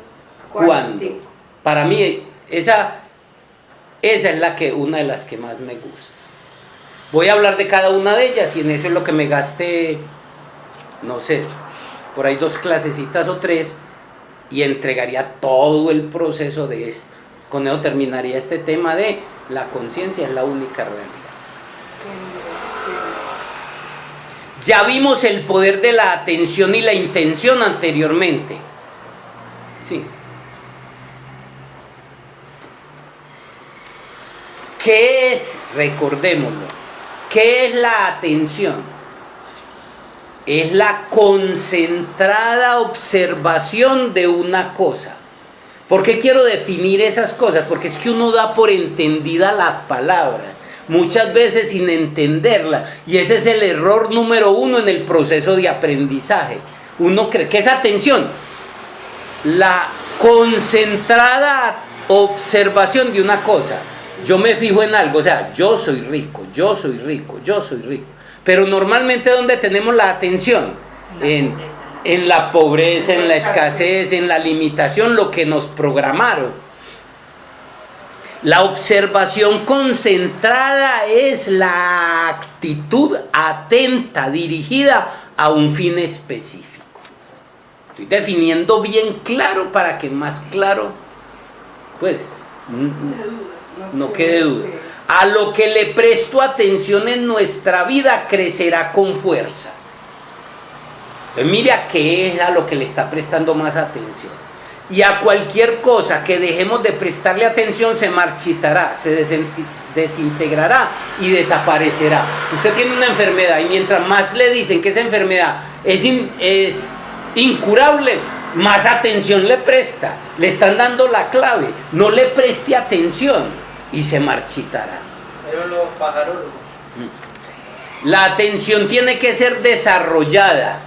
¿Cuándo? Para mí esa es una de las que más me gusta. Voy a hablar de cada una de ellas y en eso es lo que me gasté, no sé, por ahí 2 clasecitas o 3 y entregaría todo el proceso de esto. Con eso terminaría este tema de la conciencia es la única realidad. Ya vimos el poder de la atención y la intención anteriormente. Sí. ¿Qué es? Recordémoslo. ¿Qué es la atención? Es la concentrada observación de una cosa. ¿Por qué quiero definir esas cosas? Porque es que uno da por entendida la palabra, muchas veces sin entenderla, y ese es el error número 1 en el proceso de aprendizaje. Uno cree que es atención, la concentrada observación de una cosa. Yo me fijo en algo, o sea, yo soy rico, yo soy rico, yo soy rico. Pero normalmente, ¿dónde tenemos la atención? En la pobreza, en la escasez, en la limitación, lo que nos programaron. La observación concentrada es la actitud atenta, dirigida a un fin específico. Estoy definiendo bien claro para que más claro, pues, no quede duda. A lo que le presto atención en nuestra vida crecerá con fuerza. Entonces, mire a qué es a lo que le está prestando más atención. Y a cualquier cosa que dejemos de prestarle atención se marchitará, se desintegrará y desaparecerá. Usted tiene una enfermedad y mientras más le dicen que esa enfermedad es incurable, más atención le presta. Le están dando la clave. No le preste atención y se marchitará. Pero los pájaros. La atención tiene que ser desarrollada,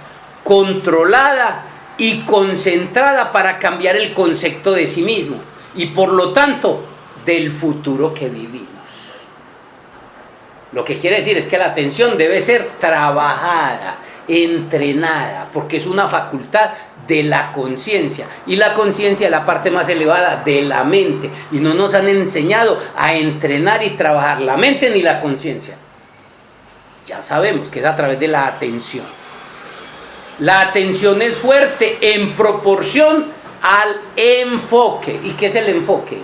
controlada y concentrada para cambiar el concepto de sí mismo y por lo tanto del futuro que vivimos. Lo que quiere decir es que la atención debe ser trabajada, entrenada, porque es una facultad de la conciencia, y la conciencia es la parte más elevada de la mente, y no nos han enseñado a entrenar y trabajar la mente ni la conciencia. Ya sabemos que es a través de la atención. La atención es fuerte en proporción al enfoque. ¿Y qué es el enfoque?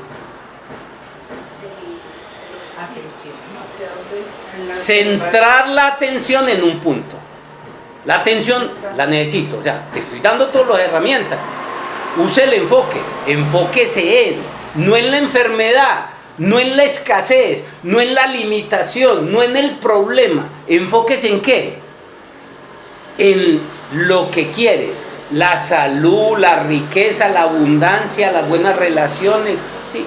Centrar la atención en un punto. La atención la necesito, o sea, te estoy dando todas las herramientas. Use el enfoque, enfóquese en, no en la enfermedad, no en la escasez, no en la limitación, no en el problema. Enfóquese en qué? En lo que quieres, la salud, la riqueza, la abundancia, las buenas relaciones, sí.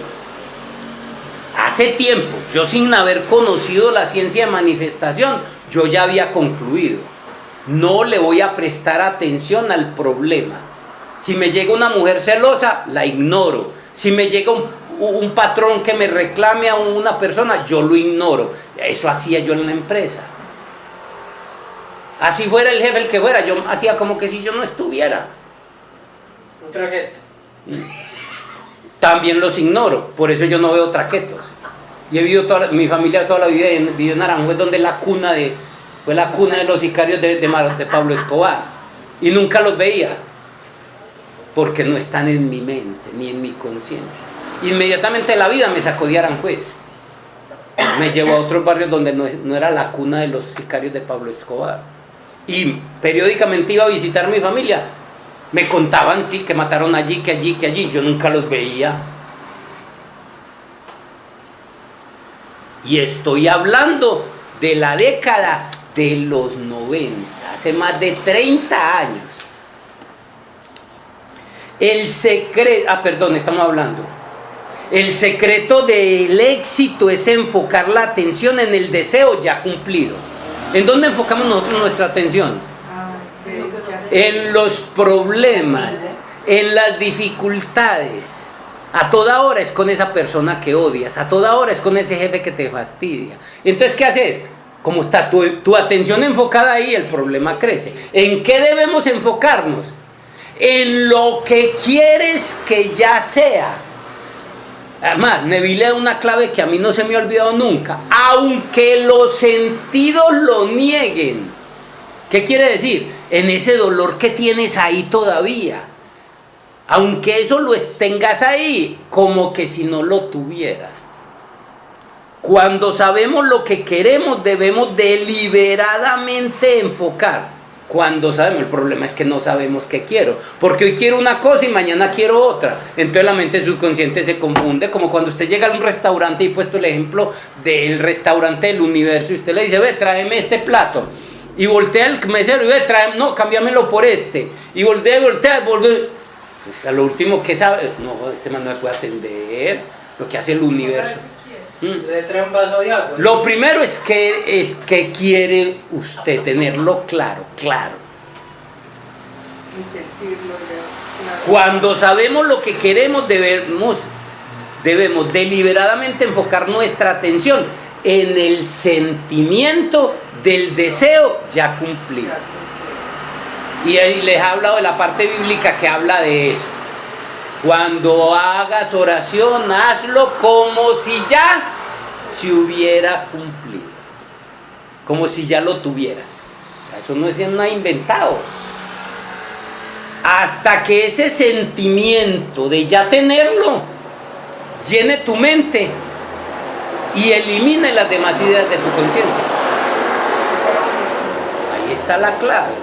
Hace tiempo, yo sin haber conocido la ciencia de manifestación, yo ya había concluido. No le voy a prestar atención al problema. Si me llega una mujer celosa, la ignoro. Si me llega un patrón que me reclame a una persona, yo lo ignoro. Eso hacía yo en la empresa. Así fuera el jefe el que fuera, yo hacía como que si yo no estuviera. Un traqueto. También los ignoro, por eso yo no veo traquetos. Y he vivido mi familia toda la vida vivió en Aranjuez, donde fue la cuna de los sicarios de Pablo Escobar. Y nunca los veía. porque no están en mi mente ni en mi conciencia. Inmediatamente la vida me sacó de Aranjuez, me llevó a otros barrios donde no era la cuna de los sicarios de Pablo Escobar, y periódicamente iba a visitar a mi familia. Me contaban, sí, que mataron allí, que allí, que allí. Yo nunca los veía. Y estoy hablando de la década de los 90, hace más de 30 años. El secreto del éxito es enfocar la atención en el deseo ya cumplido. ¿En dónde enfocamos nosotros nuestra atención? En los problemas, en las dificultades. A toda hora es con esa persona que odias, a toda hora es con ese jefe que te fastidia. Entonces, ¿qué haces? Como está tu atención enfocada ahí, el problema crece. ¿En qué debemos enfocarnos? En lo que quieres que ya sea. Además, Neville da una clave que a mí no se me ha olvidado nunca. Aunque los sentidos lo nieguen. ¿Qué quiere decir? En ese dolor que tienes ahí todavía. Aunque eso lo tengas ahí, como que si no lo tuvieras. Cuando sabemos lo que queremos, debemos deliberadamente enfocar. Cuando sabemos, el problema es que no sabemos qué quiero. Porque hoy quiero una cosa y mañana quiero otra. Entonces la mente subconsciente se confunde, como cuando usted llega a un restaurante, y he puesto el ejemplo del restaurante del universo, y usted le dice, ve, tráeme este plato. Y voltea el mesero y ve, no, cámbiamelo por este. Y voltea, vuelve. Pues a lo último que sabe, no, este man no me puede atender. Lo que hace el universo. Le trae un vaso de agua. Lo primero es que quiere usted tenerlo claro. Y sentirlo claro. Cuando sabemos lo que queremos, debemos deliberadamente enfocar nuestra atención en el sentimiento del deseo ya cumplido. Y ahí les he hablado de la parte bíblica que habla de eso. Cuando hagas oración, hazlo como si ya se hubiera cumplido. Como si ya lo tuvieras. O sea, eso no es nada inventado. Hasta que ese sentimiento de ya tenerlo llene tu mente y elimine las demás ideas de tu conciencia. Ahí está la clave.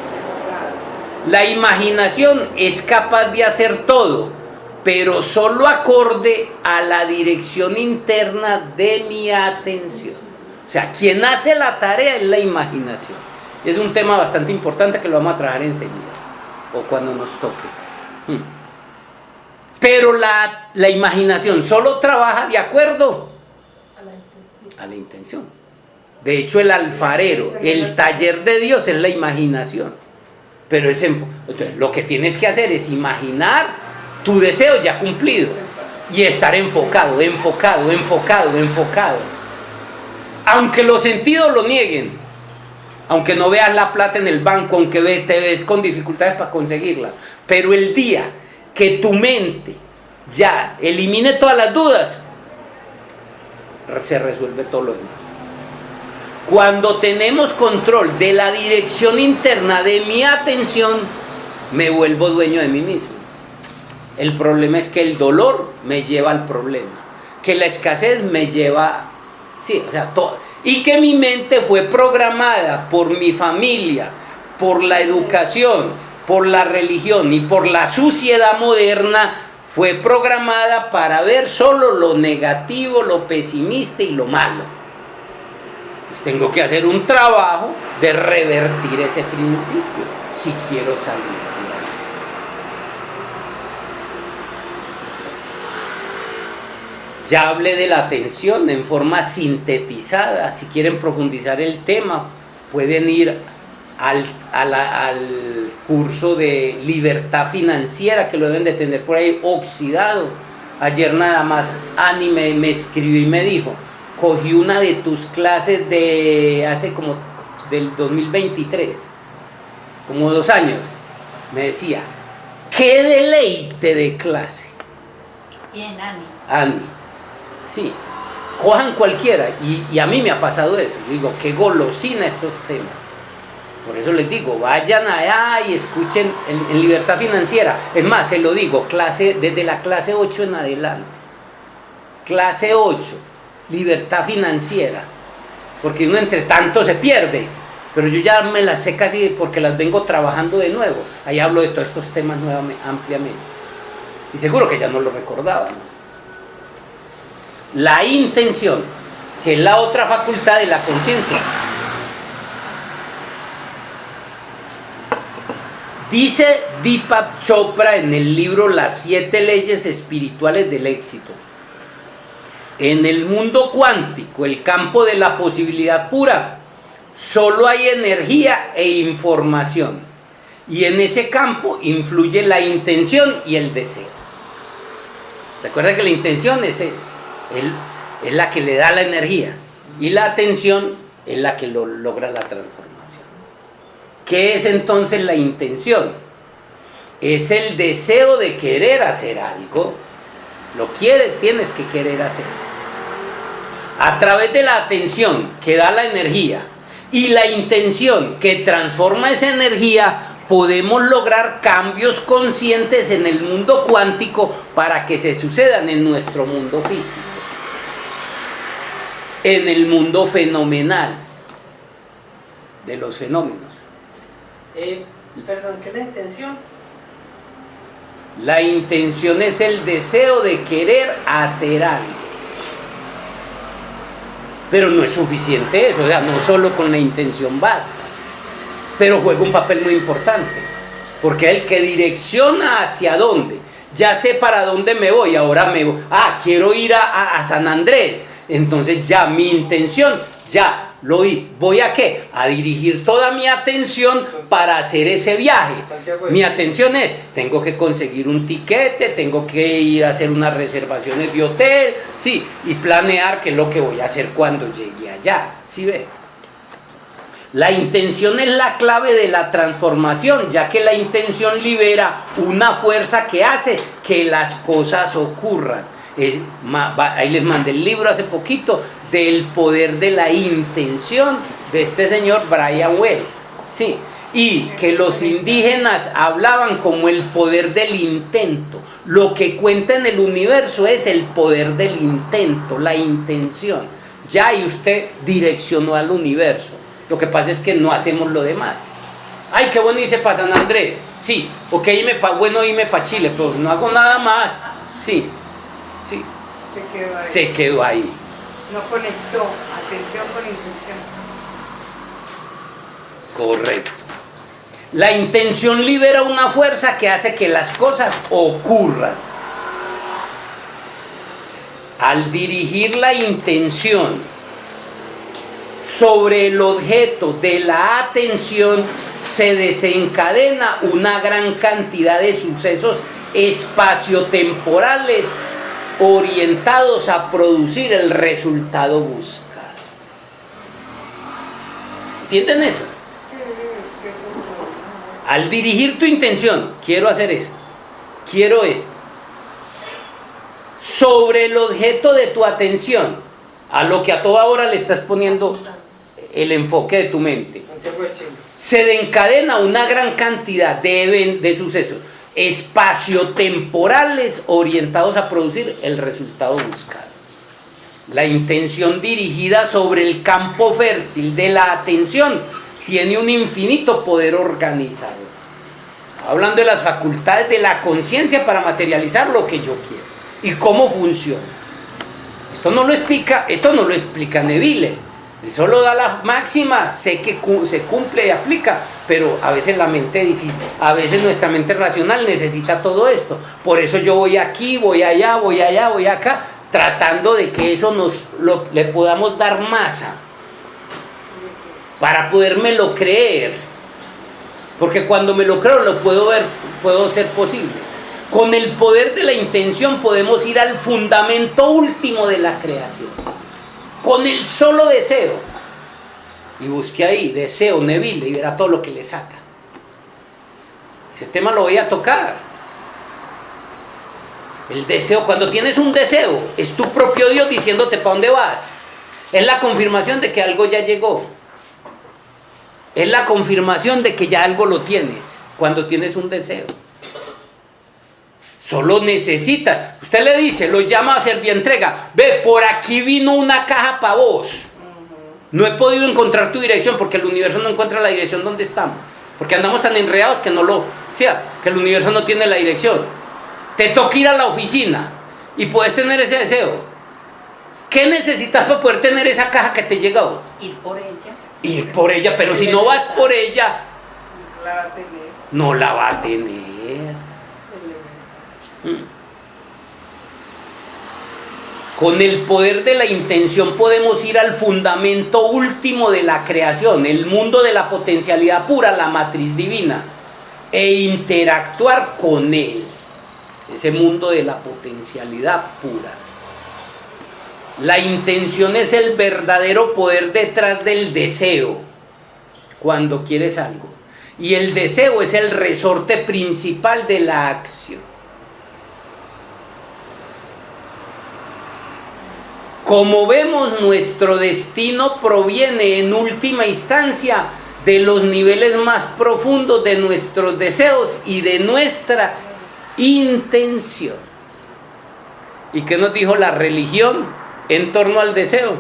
La imaginación es capaz de hacer todo, pero solo acorde a la dirección interna de mi atención. O sea, quien hace la tarea es la imaginación. Es un tema bastante importante que lo vamos a trabajar enseguida, o cuando nos toque. Pero la imaginación solo trabaja de acuerdo a la intención. De hecho, el alfarero, el taller de Dios es la imaginación. Pero entonces, lo que tienes que hacer es imaginar tu deseo ya cumplido y estar enfocado. Aunque los sentidos lo nieguen, aunque no veas la plata en el banco, aunque te ves con dificultades para conseguirla, pero el día que tu mente ya elimine todas las dudas, se resuelve todo lo demás. Cuando tenemos control de la dirección interna de mi atención, me vuelvo dueño de mí mismo. El problema es que el dolor me lleva al problema, que la escasez me lleva, sí, o sea, todo, y que mi mente fue programada por mi familia, por la educación, por la religión y por la sociedad moderna, fue programada para ver solo lo negativo, lo pesimista y lo malo. Tengo que hacer un trabajo de revertir ese principio si quiero salir de ahí. Ya hablé de la atención en forma sintetizada. Si quieren profundizar el tema, pueden ir al curso de libertad financiera, que lo deben de tener por ahí oxidado. Ayer nada más Ani me escribió y me dijo: cogí una de tus clases de hace como del 2023, como 2 años. Me decía, qué deleite de clase. ¿Quién, Ani? Ani, sí, cojan cualquiera. Y a mí me ha pasado eso. Digo, qué golosina estos temas. Por eso les digo, vayan allá y escuchen en Libertad Financiera. Es más, se lo digo, desde la clase 8 en adelante. Clase 8, Libertad Financiera. Porque uno entre tanto se pierde. Pero yo ya me las sé casi porque las vengo trabajando de nuevo. Ahí hablo de todos estos temas nuevamente, ampliamente. Y seguro que ya no lo recordábamos. La intención, que es la otra facultad de la conciencia. Dice Deepak Chopra en el libro Las 7 leyes espirituales del éxito: en el mundo cuántico, el campo de la posibilidad pura, solo hay energía e información, y en ese campo influye la intención y el deseo. Recuerda que la intención es la que le da la energía, y la atención es la que logra la transformación. ¿Qué es entonces la intención? Es el deseo de querer hacer algo. Tienes que querer hacer. A través de la atención que da la energía y la intención que transforma esa energía, podemos lograr cambios conscientes en el mundo cuántico para que se sucedan en nuestro mundo físico, en el mundo fenomenal de los fenómenos. Perdón, ¿qué es la intención? La intención es el deseo de querer hacer algo. Pero no es suficiente eso, o sea, no solo con la intención basta. Pero juega un papel muy importante, porque es el que direcciona hacia dónde. Ya sé para dónde me voy, ahora me voy. Quiero ir a San Andrés. Entonces ya mi intención, ya lo hice. ¿Voy a qué? A dirigir toda mi atención para hacer ese viaje. Mi atención es, tengo que conseguir un tiquete, tengo que ir a hacer unas reservaciones de hotel, sí, y planear qué es lo que voy a hacer cuando llegue allá. ¿Sí ve? La intención es la clave de la transformación, ya que la intención libera una fuerza que hace que las cosas ocurran. Ahí les mandé el libro hace poquito del poder de la intención de este señor Brian Well, sí, y que los indígenas hablaban como el poder del intento. Lo que cuenta en el universo es el poder del intento, la intención. Ya y usted direccionó al universo. Lo que pasa es que no hacemos lo demás. Ay, qué bueno irse para San Andrés. Sí, ok, bueno irme para Chile, pero no hago nada más. Sí. Se quedó ahí. No conectó atención con intención. Correcto. La intención libera una fuerza que hace que las cosas ocurran. Al dirigir la intención sobre el objeto de la atención, se desencadena una gran cantidad de sucesos espaciotemporales orientados a producir el resultado buscado. ¿Entienden eso? Al dirigir tu intención, quiero hacer esto, quiero esto, sobre el objeto de tu atención, a lo que a toda hora le estás poniendo el enfoque de tu mente, se desencadena una gran cantidad de sucesos espaciotemporales orientados a producir el resultado buscado. La intención dirigida sobre el campo fértil de la atención tiene un infinito poder organizador. Hablando de las facultades de la conciencia para materializar lo que yo quiero y cómo funciona. Esto no lo explica Neville. Él solo da la máxima, sé que se cumple y aplica, pero a veces la mente difícil, a veces nuestra mente racional necesita todo esto. Por eso yo voy aquí, voy allá, voy acá, tratando de que eso le podamos dar masa para podérmelo creer. Porque cuando me lo creo, lo puedo ver, puedo ser posible. Con el poder de la intención podemos ir al fundamento último de la creación. Con el solo deseo. Y busque ahí, deseo, Neville, y verá todo lo que le saca. Ese tema lo voy a tocar. El deseo, cuando tienes un deseo, es tu propio Dios diciéndote para dónde vas. Es la confirmación de que algo ya llegó. Es la confirmación de que ya algo lo tienes, cuando tienes un deseo. Solo necesita, usted le dice, lo llama a Servientrega, ve, por aquí vino una caja para vos. No he podido encontrar tu dirección porque el universo no encuentra la dirección donde estamos. Porque andamos tan enredados que no lo, o sea, que el universo no tiene la dirección. Te toca ir a la oficina y puedes tener ese deseo. ¿Qué necesitas para poder tener esa caja que te llegó? Ir por ella. Ir por ella, pero si no vas por ella, La va a tener. no la va a tener. Con el poder de la intención podemos ir al fundamento último de la creación, el mundo de la potencialidad pura, la matriz divina, e interactuar con él, ese mundo de la potencialidad pura. La intención es el verdadero poder detrás del deseo, cuando quieres algo, y el deseo es el resorte principal de la acción. Como vemos, nuestro destino proviene en última instancia de los niveles más profundos de nuestros deseos y de nuestra intención. ¿Y qué nos dijo la religión en torno al deseo?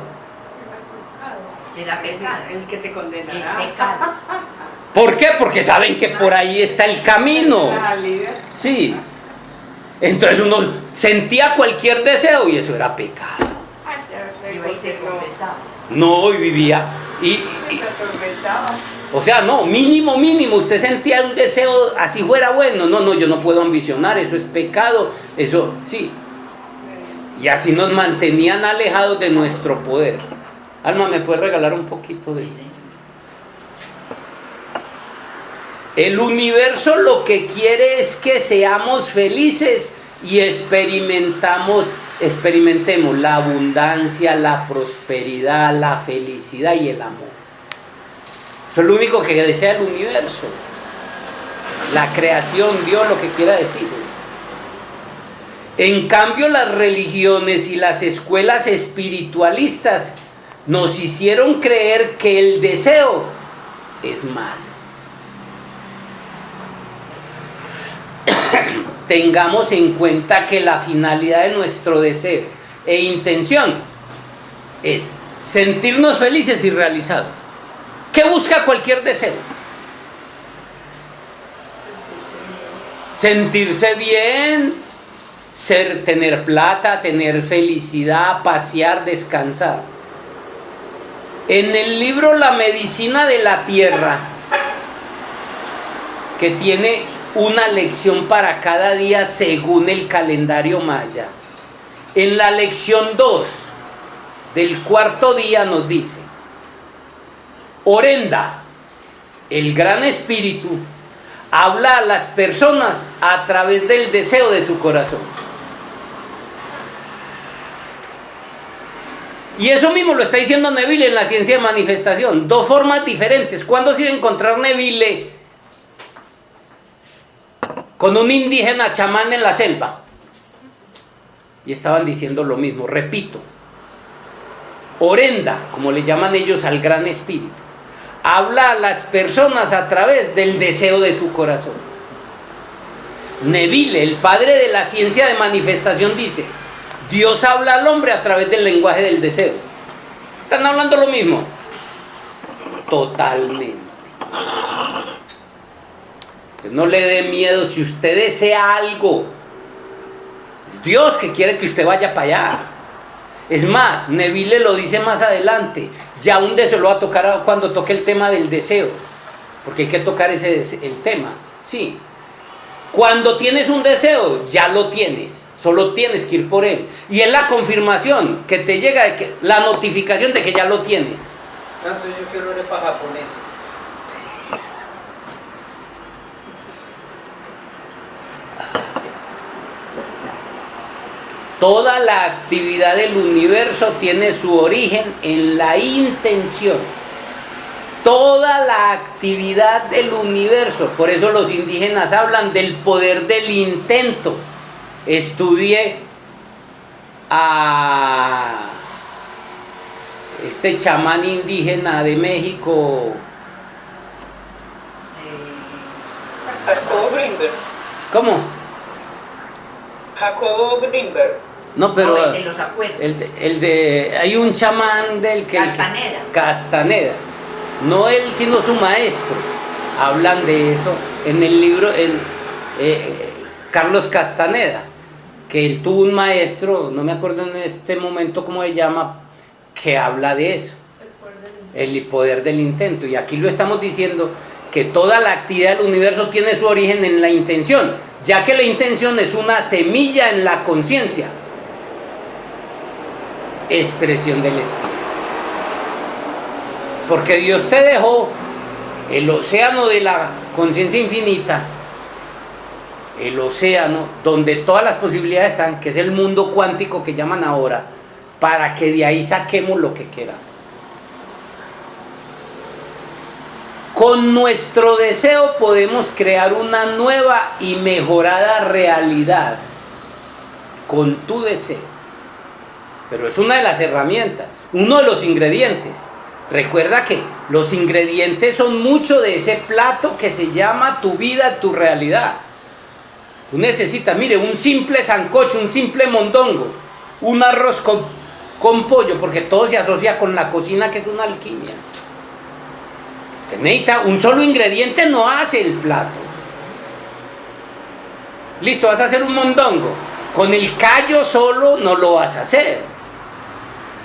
Era pecado. El que te Es condenará. pecado. ¿Por qué? Porque saben que por ahí está el camino. La salida. Sí. Entonces uno sentía cualquier deseo y eso era pecado. Ay, ya sé Iba y por se qué no. confesaba. No, y vivía. Se atormentaba. O sea, no, mínimo, usted sentía un deseo así fuera bueno. No, yo no puedo ambicionar, eso es pecado, eso, sí. Y así nos mantenían alejados de nuestro poder. Alma, ¿me puedes regalar un poquito de Sí, eso? señor. El universo lo que quiere es que seamos felices y experimentemos la abundancia, la prosperidad, la felicidad y el amor. Eso es lo único que desea el universo. La creación, Dios, lo que quiera decir. En cambio, las religiones y las escuelas espiritualistas nos hicieron creer que el deseo es malo. Tengamos en cuenta que la finalidad de nuestro deseo e intención es sentirnos felices y realizados. ¿Qué busca cualquier deseo? Sentirse bien, tener plata, tener felicidad, pasear, descansar. En el libro La medicina de la tierra, que tiene una lección para cada día según el calendario maya, en la lección 2 del cuarto día nos dice: Orenda, el gran espíritu, habla a las personas a través del deseo de su corazón. Y eso mismo lo está diciendo Neville en la ciencia de manifestación. Dos formas diferentes. ¿Cuándo se iba a encontrar Neville con un indígena chamán en la selva? Y estaban diciendo lo mismo. Repito, Orenda, como le llaman ellos al gran espíritu, habla a las personas a través del deseo de su corazón. Neville, el padre de la ciencia de manifestación, dice: Dios habla al hombre a través del lenguaje del deseo. ¿Están hablando lo mismo? Totalmente. Que no le dé miedo. Si usted desea algo, es Dios que quiere que usted vaya para allá. Es más, Neville lo dice más adelante. Ya un deseo lo va a tocar cuando toque el tema del deseo, porque hay que tocar el tema. Sí. Cuando tienes un deseo, ya lo tienes. Solo tienes que ir por él. Y es la confirmación que te llega, la notificación de que ya lo tienes. Tanto yo quiero ir para japonés. Toda la actividad del universo tiene su origen en la intención. Toda la actividad del universo. Por eso los indígenas hablan del poder del intento. Estudié a este chamán indígena de México, Jacobo Greenberg. ¿Cómo? Jacobo Greenberg. No, pero No, el de los acuerdos. hay un chamán del que... Castaneda. Castaneda. No él, sino su maestro. Hablan de eso en el libro, Carlos Castaneda, que él tuvo un maestro, no me acuerdo en este momento cómo se llama, que habla de eso, el poder del intento. Y aquí lo estamos diciendo, que toda la actividad del universo tiene su origen en la intención, ya que la intención es una semilla en la conciencia, expresión del espíritu. Porque Dios te dejó el océano de la conciencia infinita, el océano donde todas las posibilidades están, que es el mundo cuántico que llaman ahora, para que de ahí saquemos lo que queramos. Con nuestro deseo podemos crear una nueva y mejorada realidad. Con tu deseo. Pero es una de las herramientas, uno de los ingredientes. Recuerda que los ingredientes son mucho de ese plato que se llama tu vida, tu realidad. Tú necesitas, mire, un simple sancocho, un simple mondongo, un arroz con pollo, porque todo se asocia con la cocina, que es una alquimia. Usted necesita un solo ingrediente, no hace el plato. Listo, vas a hacer un mondongo. Con el callo solo no lo vas a hacer.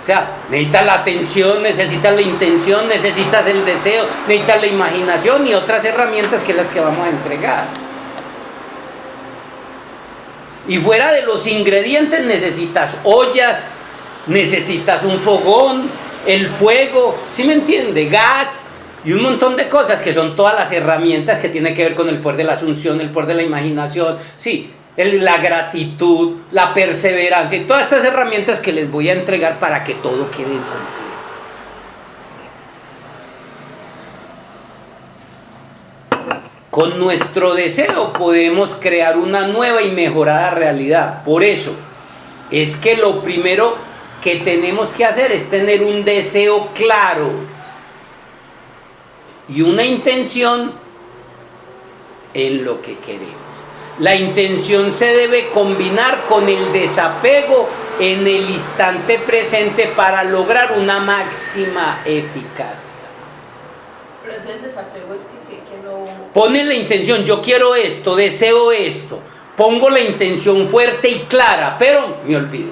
O sea, necesitas la atención, necesitas la intención, necesitas el deseo, necesitas la imaginación y otras herramientas que las que vamos a entregar. Y fuera de los ingredientes necesitas ollas, necesitas un fogón, el fuego, ¿sí me entiende? Gas y un montón de cosas que son todas las herramientas que tienen que ver con el poder de la asunción, el poder de la imaginación, sí. La gratitud, la perseverancia y todas estas herramientas que les voy a entregar para que todo quede en completo. Con nuestro deseo podemos crear una nueva y mejorada realidad. Por eso es que lo primero que tenemos que hacer es tener un deseo claro y una intención en lo que queremos. La intención se debe combinar con el desapego en el instante presente para lograr una máxima eficacia. Pero entonces el desapego es que no... Pone la intención, yo quiero esto, deseo esto. Pongo la intención fuerte y clara, pero me olvido.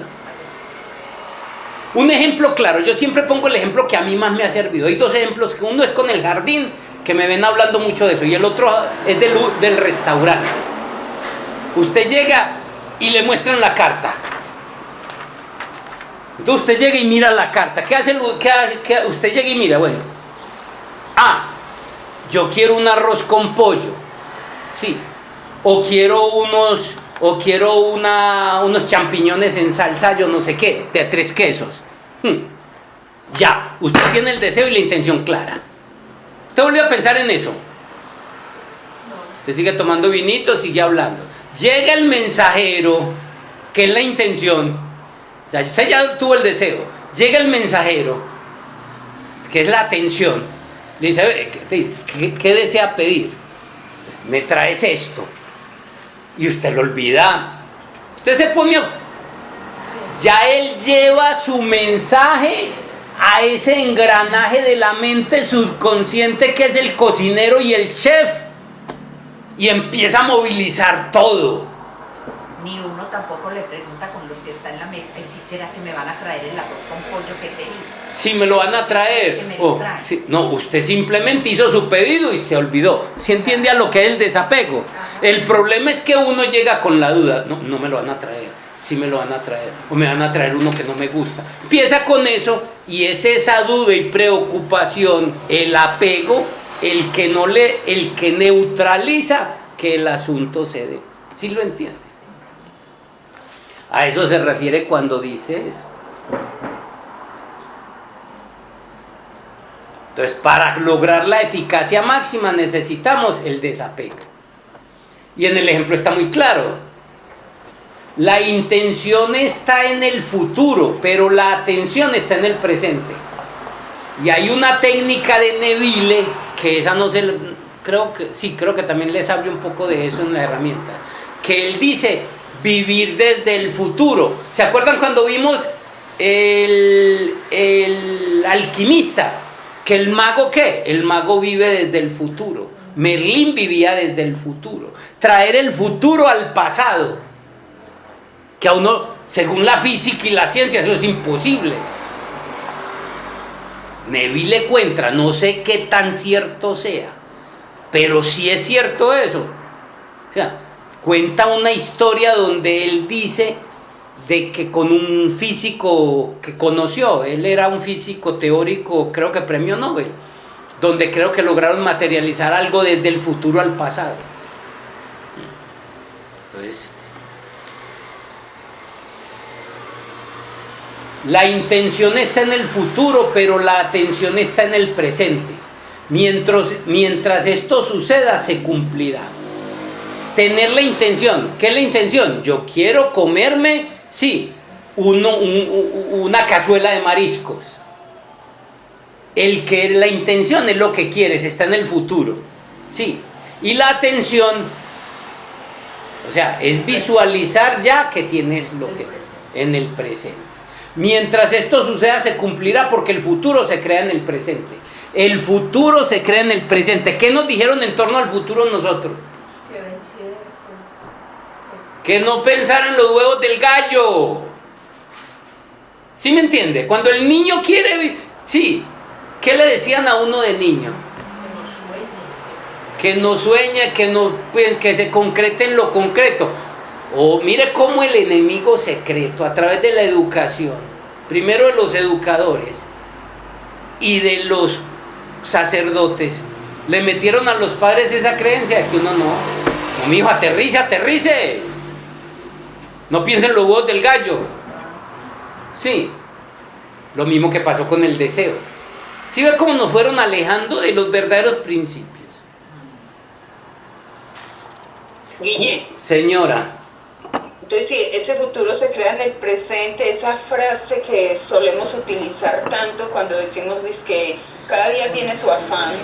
Un ejemplo claro, yo siempre pongo el ejemplo que a mí más me ha servido. Hay dos ejemplos, que uno es con el jardín, que me ven hablando mucho de eso, y el otro es del restaurante. Usted llega y le muestran la carta. Entonces usted llega y mira la carta. ¿Qué hace? Usted llega y mira, bueno. Yo quiero un arroz con pollo. Sí. O quiero unos champiñones en salsa, yo no sé qué, de 3 quesos. Ya, usted tiene el deseo y la intención clara. ¿Usted volvió a pensar en eso? Usted sigue tomando vinito, sigue hablando. Llega el mensajero, que es la intención. O sea, usted ya tuvo el deseo. Llega el mensajero, que es la atención. Le dice, ¿qué desea pedir? Me traes esto. Y usted lo olvida. Usted se pone... Ya él lleva su mensaje a ese engranaje de la mente subconsciente que es el cocinero y el chef. Y empieza a movilizar todo. Ni uno tampoco le pregunta con los que están en la mesa, ¿y si será que me van a traer el arroz con pollo que pedí? Si me lo van a traer. Que me lo traen. Sí. No, usted simplemente hizo su pedido y se olvidó. ¿Sí entiende a lo que es el desapego? El problema es que uno llega con la duda. No me lo van a traer. Sí me lo van a traer. O me van a traer uno que no me gusta. Empieza con eso y es esa duda y preocupación, el apego, el que neutraliza que el asunto se dé. ¿Sí lo entiende? A eso se refiere cuando dice eso. Entonces, para lograr la eficacia máxima necesitamos el desapego. Y en el ejemplo está muy claro. La intención está en el futuro, pero la atención está en el presente. Y hay una técnica de Neville, que esa no se creo que también les hablo un poco de eso en la herramienta, que él dice vivir desde el futuro. ¿Se acuerdan cuando vimos el alquimista? Que el mago, ¿qué? El mago vive desde el futuro. Merlín vivía desde el futuro. Traer el futuro al pasado, que a uno, según la física y la ciencia, eso es imposible. Neville encuentra, no sé qué tan cierto sea, pero sí es cierto eso. O sea, cuenta una historia donde él dice de que con un físico que conoció, él era un físico teórico, creo que premio Nobel, donde creo que lograron materializar algo desde el futuro al pasado. Entonces, la intención está en el futuro, pero la atención está en el presente. Mientras esto suceda, se cumplirá. Tener la intención. ¿Qué es la intención? Yo quiero comerme, sí, una cazuela de mariscos. La intención es lo que quieres, está en el futuro. Sí. Y la atención, o sea, es visualizar ya que tienes lo que en el presente. Mientras esto suceda, se cumplirá, porque el futuro se crea en el presente. El futuro se crea en el presente. ¿Qué nos dijeron en torno al futuro nosotros? Que no pensar en los huevos del gallo. ¿Sí me entiende? Cuando el niño quiere... Sí. ¿Qué le decían a uno de niño? Que no sueña, pues, que se concrete en lo concreto. O mire cómo el enemigo secreto, a través de la educación, primero de los educadores y de los sacerdotes, le metieron a los padres esa creencia de que uno no, mi hijo, aterrice, no piensen en los huevos del gallo. Sí, lo mismo que pasó con el deseo. ¿Sí ve cómo nos fueron alejando de los verdaderos principios? Guille. Señora. Entonces, sí, ese futuro se crea en el presente, esa frase que solemos utilizar tanto cuando decimos que cada día tiene su afán.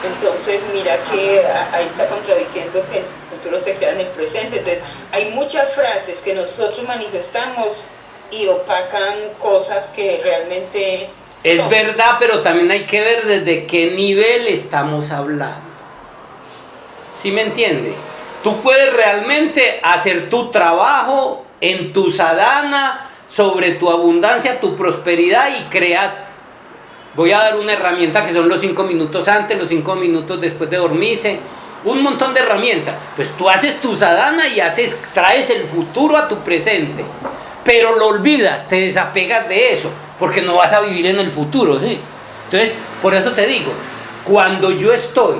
Entonces, mira que ahí está contradiciendo que el futuro se crea en el presente. Entonces, hay muchas frases que nosotros manifestamos y opacan cosas que realmente es son. Verdad, pero también hay que ver desde qué nivel estamos hablando. ¿Sí me entiende? Tú puedes realmente hacer tu trabajo en tu sadhana, sobre tu abundancia, tu prosperidad, y creas. Voy a dar una herramienta que son los 5 minutos antes, los 5 minutos después de dormirse, un montón de herramientas. Entonces tú haces tu sadhana y traes el futuro a tu presente, pero lo olvidas, te desapegas de eso, porque no vas a vivir en el futuro, ¿sí? Entonces, por eso te digo, cuando yo estoy...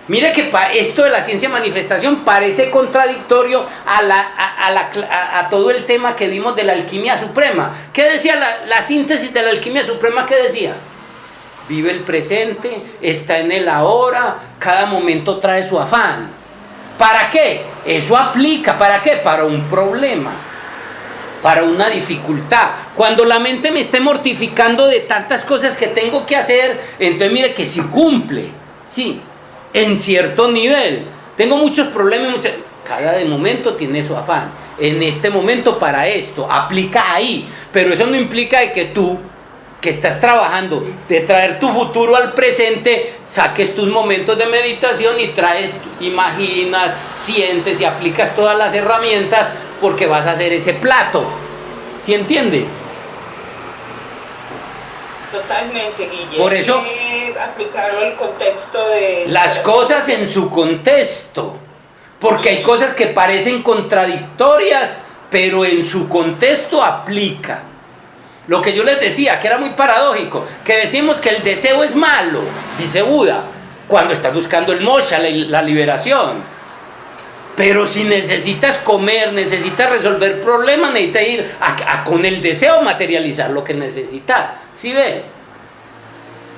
Mire que esto de la ciencia de manifestación parece contradictorio a todo el tema que vimos de la alquimia suprema. ¿Qué decía la síntesis de la alquimia suprema? ¿Qué decía? Vive el presente, está en el ahora, cada momento trae su afán. ¿Para qué? Eso aplica, ¿para qué? Para un problema, para una dificultad. Cuando la mente me esté mortificando de tantas cosas que tengo que hacer, entonces mire que sí cumple, sí. En cierto nivel, tengo muchos problemas, cada momento tiene su afán. En este momento para esto, aplica ahí, pero eso no implica de que tú, que estás trabajando de traer tu futuro al presente, saques tus momentos de meditación y traes, imaginas, sientes y aplicas todas las herramientas, porque vas a hacer ese plato. ¿Sí entiendes? Totalmente, Guille. Por eso, aplicarlo al contexto de las cosas en su contexto, porque hay cosas que parecen contradictorias, pero en su contexto aplican. Lo que yo les decía, que era muy paradójico, que decimos que el deseo es malo, dice Buda, cuando estás buscando el moksha, la liberación. Pero si necesitas comer, necesitas resolver problemas, necesitas ir con el deseo materializar lo que necesitas. ¿Sí ve?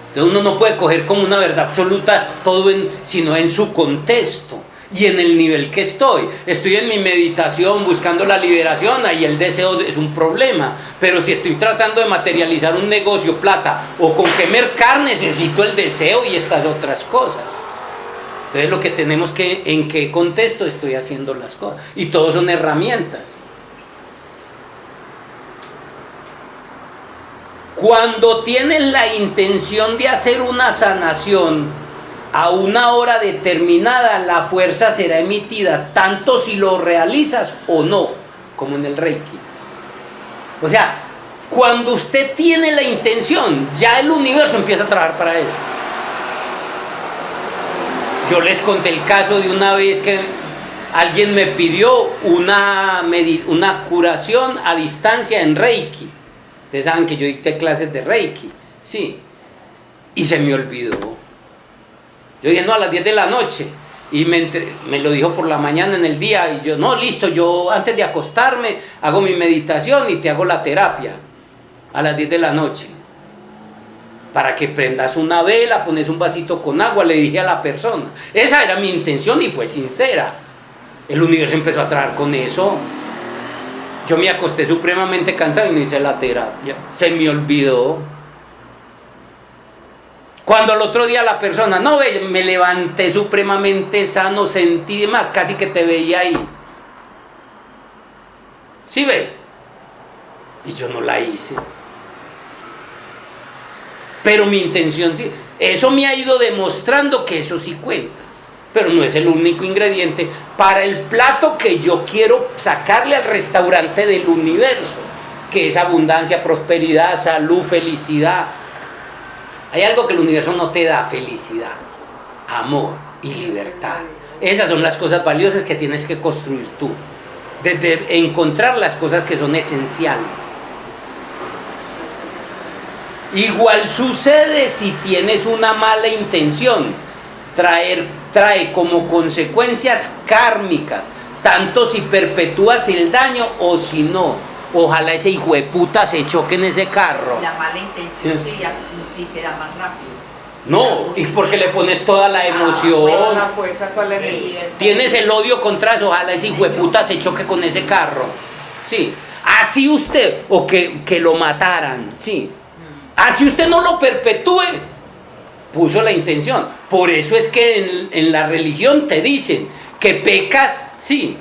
Entonces uno no puede coger como una verdad absoluta todo sino en su contexto y en el nivel que estoy. Estoy en mi meditación buscando la liberación, ahí el deseo es un problema. Pero si estoy tratando de materializar un negocio, plata, o con qué mercar, necesito el deseo y estas otras cosas. Entonces lo que tenemos que, ¿en qué contexto estoy haciendo las cosas? Y todos son herramientas. Cuando tienes la intención de hacer una sanación a una hora determinada, la fuerza será emitida, tanto si lo realizas o no, como en el Reiki. O sea, cuando usted tiene la intención, ya el universo empieza a trabajar para eso. Yo les conté el caso de una vez que alguien me pidió una curación a distancia en Reiki. Ustedes saben que yo dicté clases de Reiki, sí, y se me olvidó. Yo dije, no, a las 10 de la noche, y me lo dijo por la mañana en el día, y yo, no, listo, yo antes de acostarme hago mi meditación y te hago la terapia, a las 10 de la noche. Para que prendas una vela, pones un vasito con agua, le dije a la persona. Esa era mi intención y fue sincera. El universo empezó a trabajar con eso. Yo me acosté supremamente cansado y me hice la terapia. Se me olvidó. Cuando al otro día la persona, no, ve, me levanté supremamente sano, sentí más, casi que te veía ahí. ¿Sí ve? Y yo no la hice. Pero mi intención sí. Eso me ha ido demostrando que eso sí cuenta. Pero no es el único ingrediente para el plato que yo quiero sacarle al restaurante del universo, que es abundancia, prosperidad, salud, felicidad. Hay algo que el universo no te da: felicidad, amor y libertad. Esas son las cosas valiosas que tienes que construir tú, desde encontrar las cosas que son esenciales. Igual sucede si tienes una mala intención. Trae como consecuencias kármicas, tanto si perpetúas el daño o si no. Ojalá ese hijo de puta se choque en ese carro. La mala intención sí se da más rápido. No, y porque le pones toda la emoción. Toda la fuerza, toda la energía. Tienes el odio contra eso. Ojalá ese hijo de puta se choque con ese carro. Sí. Así usted, o que lo mataran. Sí. Así usted no lo perpetúe, puso la intención. Por eso es que en la religión te dicen que pecas, sí,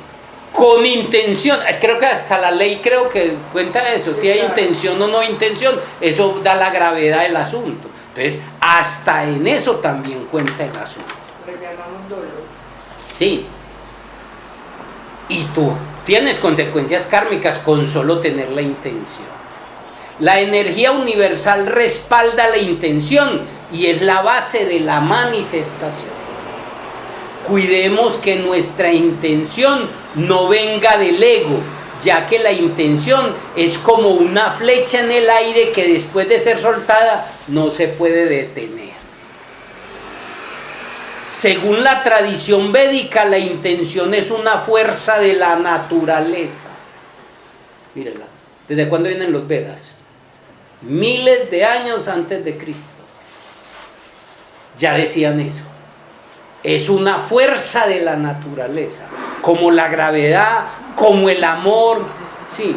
con intención. Creo que hasta la ley creo que cuenta eso. Si hay intención o no intención, eso da la gravedad del asunto. Entonces, hasta en eso también cuenta el asunto. Le llamamos dolor. Sí. Y tú tienes consecuencias kármicas con solo tener la intención. La energía universal respalda la intención y es la base de la manifestación. Cuidemos que nuestra intención no venga del ego, ya que la intención es como una flecha en el aire que después de ser soltada no se puede detener. Según la tradición védica, la intención es una fuerza de la naturaleza. Mírenla, ¿desde cuándo vienen los Vedas? Miles de años antes de Cristo. Ya decían eso. Es una fuerza de la naturaleza, como la gravedad, como el amor, sí,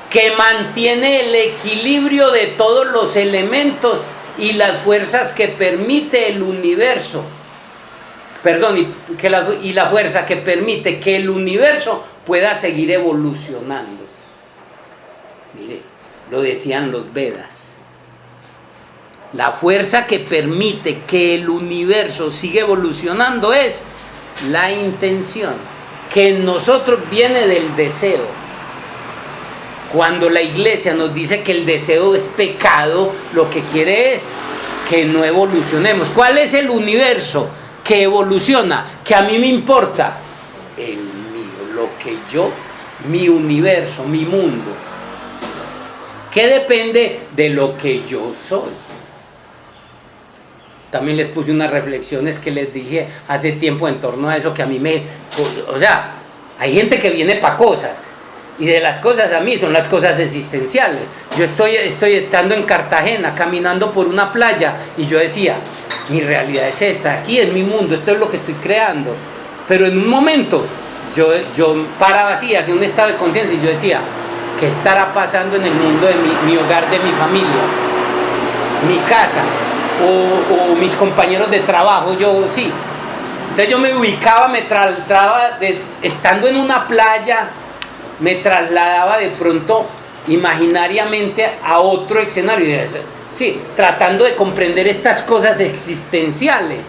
que mantiene el equilibrio de todos los elementos y las fuerzas que permite el universo. Y la fuerza que permite que el universo pueda seguir evolucionando. Mire, lo decían los Vedas. La fuerza que permite que el universo siga evolucionando es la intención, que en nosotros viene del deseo. Cuando la iglesia nos dice que el deseo es pecado, lo que quiere es que no evolucionemos. ¿Cuál es el universo que evoluciona? Que a mí me importa el mío, lo que yo, mi universo, mi mundo, que depende de lo que yo soy. También les puse unas reflexiones que les dije hace tiempo en torno a eso, que a mí me... O sea, hay gente que viene para cosas, y de las cosas a mí son las cosas existenciales. Yo estoy estando en Cartagena, caminando por una playa, y yo decía, mi realidad es esta, aquí es mi mundo, esto es lo que estoy creando. Pero en un momento, yo paraba así, hacía un estado de conciencia, y yo decía, ¿qué estará pasando en el mundo de mi hogar, de mi familia, mi casa? o mis compañeros de trabajo, yo sí. Entonces yo me ubicaba, me trasladaba, estando en una playa, me trasladaba de pronto imaginariamente a otro escenario. Sí, tratando de comprender estas cosas existenciales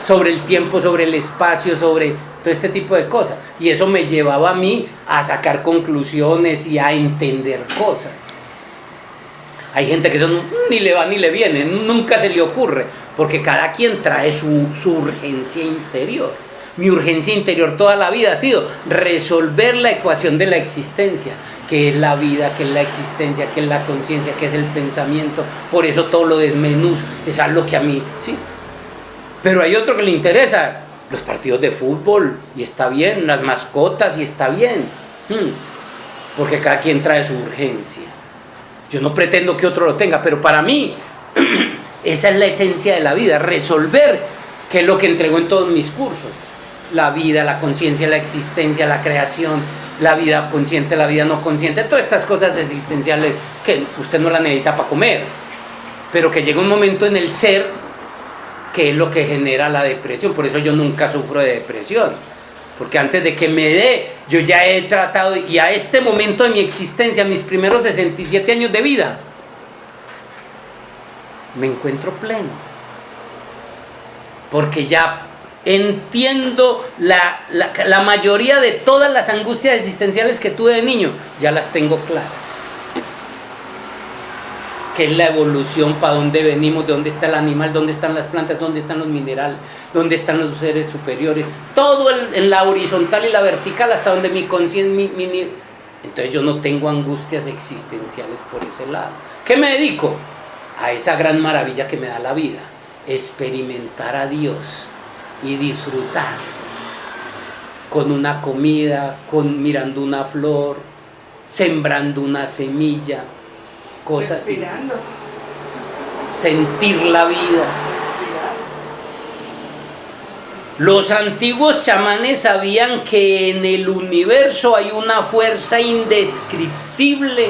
sobre el tiempo, sobre el espacio, sobre todo este tipo de cosas. Y eso me llevaba a mí a sacar conclusiones y a entender cosas. Hay gente que eso ni le va ni le viene, nunca se le ocurre, porque cada quien trae su urgencia interior. Mi urgencia interior toda la vida ha sido resolver la ecuación de la existencia, que es la vida, que es la existencia, que es la conciencia, que es el pensamiento. Por eso todo lo desmenuzo, es algo que a mí, sí. Pero hay otro que le interesa, los partidos de fútbol, y está bien, las mascotas, y está bien, porque cada quien trae su urgencia. Yo no pretendo que otro lo tenga, pero para mí esa es la esencia de la vida, resolver, que es lo que entregó en todos mis cursos. La vida, la conciencia, la existencia, la creación, la vida consciente, la vida no consciente, todas estas cosas existenciales que usted no las necesita para comer, pero que llega un momento en el ser que es lo que genera la depresión. Por eso yo nunca sufro de depresión, porque antes de que me dé, yo ya he tratado, y a este momento de mi existencia, mis primeros 67 años de vida, me encuentro pleno, porque ya entiendo la mayoría de todas las angustias existenciales que tuve de niño, ya las tengo claras. ¿Qué es la evolución? ¿Para dónde venimos? ¿De dónde está el animal? ¿Dónde están las plantas? ¿Dónde están los minerales? ¿Dónde están los seres superiores? Todo en la horizontal y la vertical, hasta donde mi conciencia... Entonces yo no tengo angustias existenciales por ese lado. ¿Qué me dedico? A esa gran maravilla que me da la vida, experimentar a Dios y disfrutar con una comida, mirando una flor, sembrando una semilla, cosas así. Respirando. Sentir la vida. Los antiguos chamanes sabían que en el universo hay una fuerza indescriptible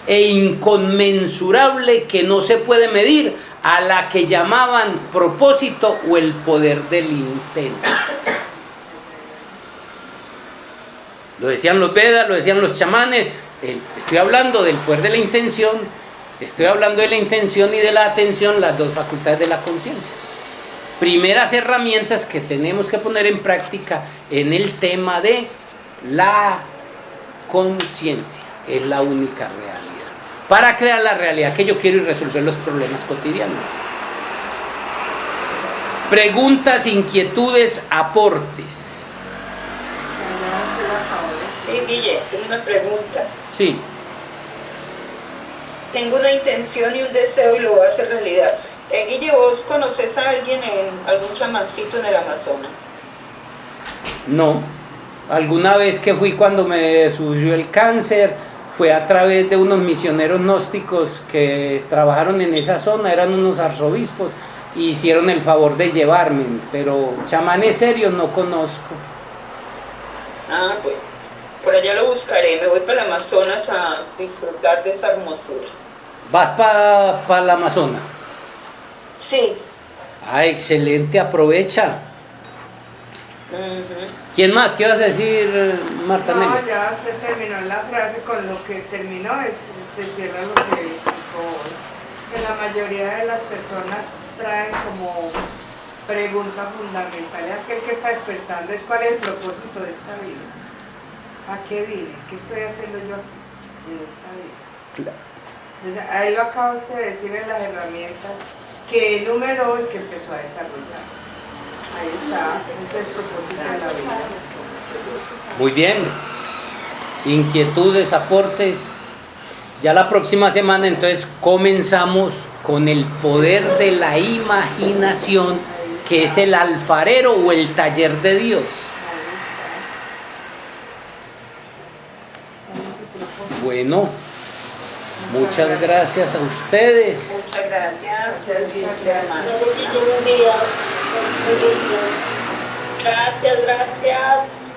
e inconmensurable que no se puede medir, a la que llamaban propósito o el poder del intento. Lo decían los Vedas, lo decían los chamanes. Estoy hablando del poder de la intención, estoy hablando de la intención y de la atención, las dos facultades de la conciencia. Primeras herramientas que tenemos que poner en práctica en el tema de la conciencia. Es la única realidad. Para crear la realidad que yo quiero y resolver los problemas cotidianos. Preguntas, inquietudes, aportes. Sí, Guille, tengo una pregunta. Sí. Tengo una intención y un deseo y lo voy a hacer realidad. Guille, ¿vos conoces a alguien en algún chamancito en el Amazonas? No. Alguna vez que fui cuando me surgió el cáncer, fue a través de unos misioneros gnósticos que trabajaron en esa zona, eran unos arzobispos, y hicieron el favor de llevarme, pero chamanes serios no conozco. Ah, bueno. Por allá lo buscaré, me voy para el Amazonas a disfrutar de esa hermosura. ¿Vas para el Amazonas? Sí. Ah, excelente, aprovecha. ¿Quién más? ¿Qué vas a decir, Marta? No, ya usted terminó la frase, con lo que terminó se cierra lo que dijo hoy. Que la mayoría de las personas traen como pregunta fundamental, y aquel que está despertando es: ¿cuál es el propósito de esta vida? ¿A qué vine? ¿Qué estoy haciendo yo aquí en esta vida? Claro. Entonces, ahí lo acaba usted de decir en las herramientas que enumeró y que empezó a desarrollar. Ahí está, ese es el propósito de la vida. Muy bien. Inquietudes, aportes. Ya la próxima semana entonces comenzamos con el poder de la imaginación, que es el alfarero o el taller de Dios. Bueno, muchas gracias a ustedes. Muchas gracias. Gracias, gracias.